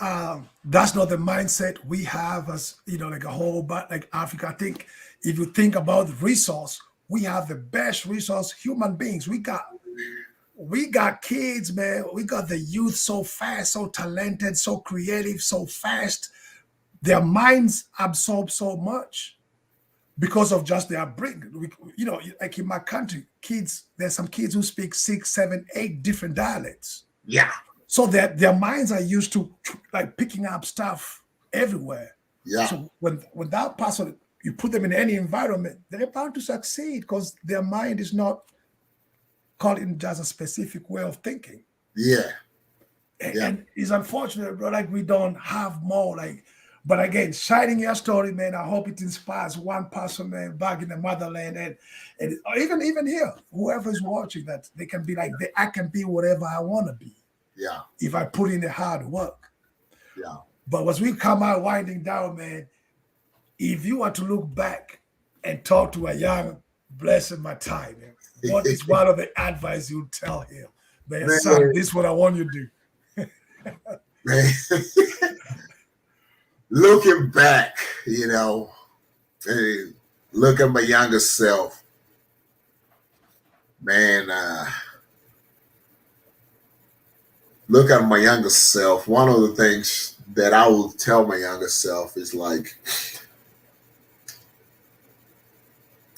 That's not the mindset we have as, like a whole, but like Africa. I think if you think about the resource, we have the best resource, human beings. We got we got kids, man. We got the youth so fast, so talented, so creative, so fast. Their minds absorb so much because of just their upbringing. Like in my country, kids, there's some kids who speak 6, 7, 8 different dialects. Yeah. So that their minds are used to like picking up stuff everywhere. Yeah. So when that person, you put them in any environment, they're bound to succeed because their mind is not caught in just a specific way of thinking. Yeah. And it's unfortunate, bro. Like we don't have more. But again, shining your story, man. I hope it inspires one person, man, back in the motherland, and even here, whoever's watching, that they can be like, I can be whatever I want to be. Yeah. If I put in the hard work. Yeah. But as we come out winding down, man, if you were to look back and talk to a young Blessed Matai, man, what is one of the advice you tell him? Man, son, this is what I want you to do. Man. Looking back, look at my younger self, man. Look at my younger self. One of the things that I will tell my younger self is like,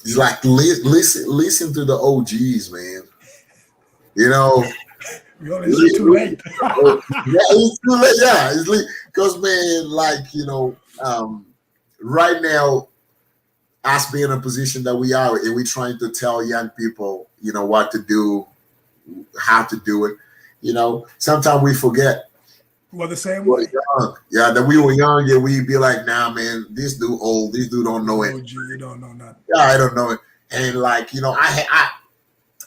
listen to the OGs, man. We always too late. It's too late. Yeah, it's late. Because, man, right now, us being in a position that we are, and we're trying to tell young people, what to do, how to do it. Sometimes we forget. Well, the same way. Yeah, that we were young, and we'd be like, nah, man, this dude old. This dude don't know it. OG, you don't know nothing. Yeah, I don't know it. And,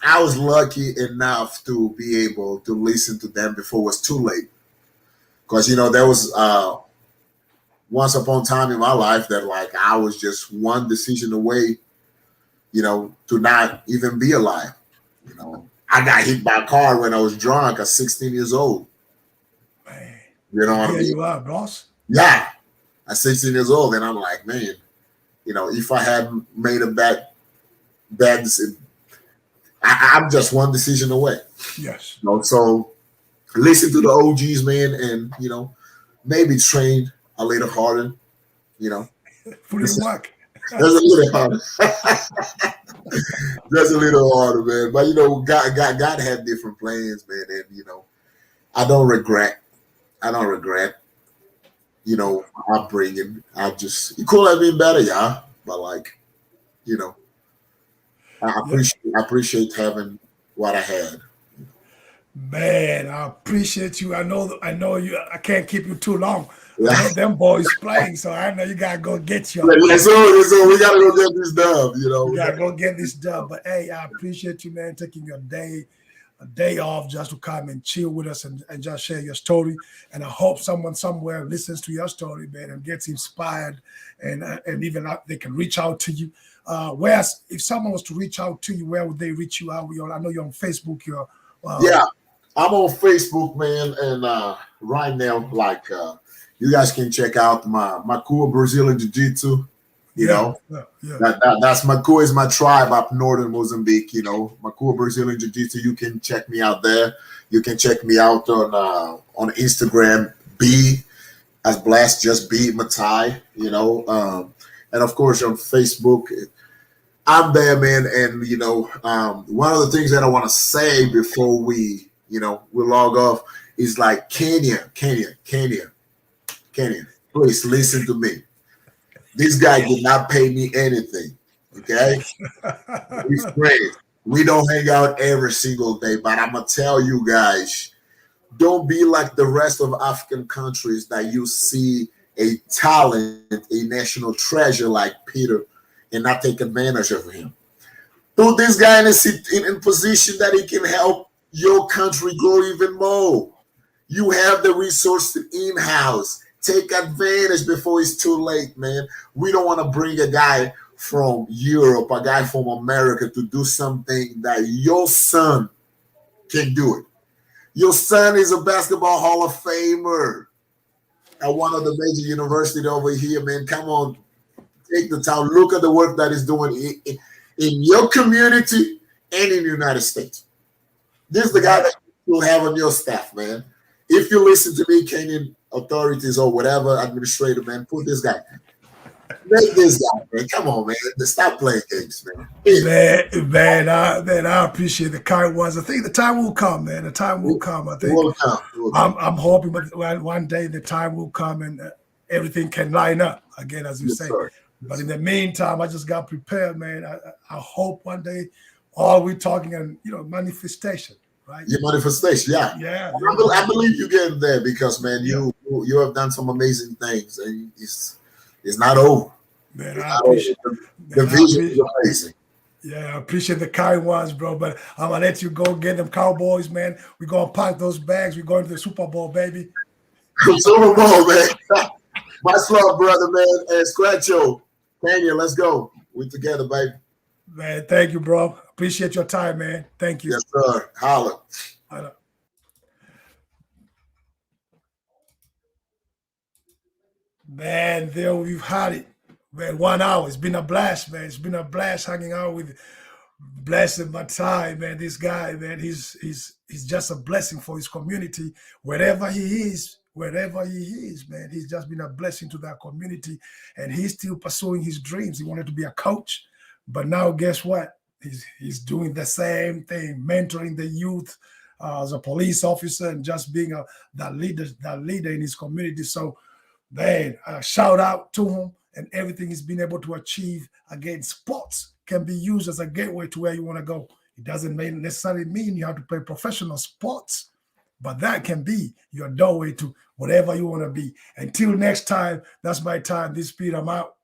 I was lucky enough to be able to listen to them before it was too late. Because, there was once upon a time in my life that I was just one decision away, to not even be alive. I got hit by a car when I was drunk at 16 years old. Man, you know what I mean? You are, boss. Yeah. At 16 years old. And I'm like, man, if I had made a bad decision, I'm just one decision away. Yes. So listen to the OGs, man, and maybe train a little harder. Put in work. That's a little harder. That's a little harder, man. But God had different plans, man, and I don't regret. Upbringing. It could have been better, yeah. But I appreciate having what I had. Man, I appreciate you. I know you. I can't keep you too long. Yeah. I know them boys playing, so I know you gotta go get your. So we gotta go get this dub. You gotta go get this dub. But hey, I appreciate you, man, taking a day off just to come and chill with us and just share your story. And I hope someone somewhere listens to your story, man, and gets inspired, and even they can reach out to you. If someone was to reach out to you, where would they reach you out? I know you're on Facebook. Yeah, I'm on Facebook, man, and right now, you guys can check out my cool Brazilian Jiu-Jitsu. That's my cool is my tribe up northern Mozambique. My cool Brazilian Jiu-Jitsu. You can check me out there. You can check me out on Instagram, Blessed Matai. And of course on Facebook. I'm there, man, and one of the things that I want to say before we log off is Kenya, please listen to me. This guy did not pay me anything, okay? We're friends. We don't hang out every single day, but I'm gonna tell you guys, don't be like the rest of African countries that you see a talent, a national treasure like Peter, and not take advantage of him. Put this guy in a position that he can help your country grow even more. You have the resources in-house. Take advantage before it's too late, man. We don't want to bring a guy from Europe, a guy from America to do something that your son can do it. Your son is a basketball Hall of Famer at one of the major universities over here, man. Come on. Take the time, look at the work that is doing in your community and in the United States. This is the guy that you have on your staff, man. If you listen to me, Kenyan authorities or whatever administrator, man, put this guy. Make this guy, man. Come on, man. Stop playing games, man. I appreciate the kind words. I think the time will come, man. The time will come. I think I'm hoping, but one day the time will come and everything can line up again, as you say. Sir. But in the meantime, I just got prepared, man. I hope one day all we're talking and manifestation, right? Your manifestation, yeah. Yeah. I believe you get there because, man, you have done some amazing things, and it's not over. Man, I appreciate the vision is amazing. Yeah, I appreciate the kind ones, bro. But I'm gonna let you go get them Cowboys, man. We're gonna pack those bags. We're going to the Super Bowl, baby. Super Bowl, man. Much love, brother, man. And Scratcho, Daniel, let's go. We're together, baby. Man, thank you, bro. Appreciate your time, man. Thank you. Yes, sir. Holla. Man, there we've had it. Man, 1 hour. It's been a blast, man. It's been a blast hanging out with Blessed Matai, man. This guy, man, he's just a blessing for his community. Wherever he is, man, he's just been a blessing to that community. And he's still pursuing his dreams. He wanted to be a coach, but now guess what? He's doing the same thing, mentoring the youth as a police officer and just being that leader in his community. So, man, shout out to him. And everything he's been able to achieve. Again, sports can be used as a gateway to where you want to go. It doesn't necessarily mean you have to play professional sports, but that can be your doorway to whatever you want to be. Until next time, that's my time. This Pete, I'm out.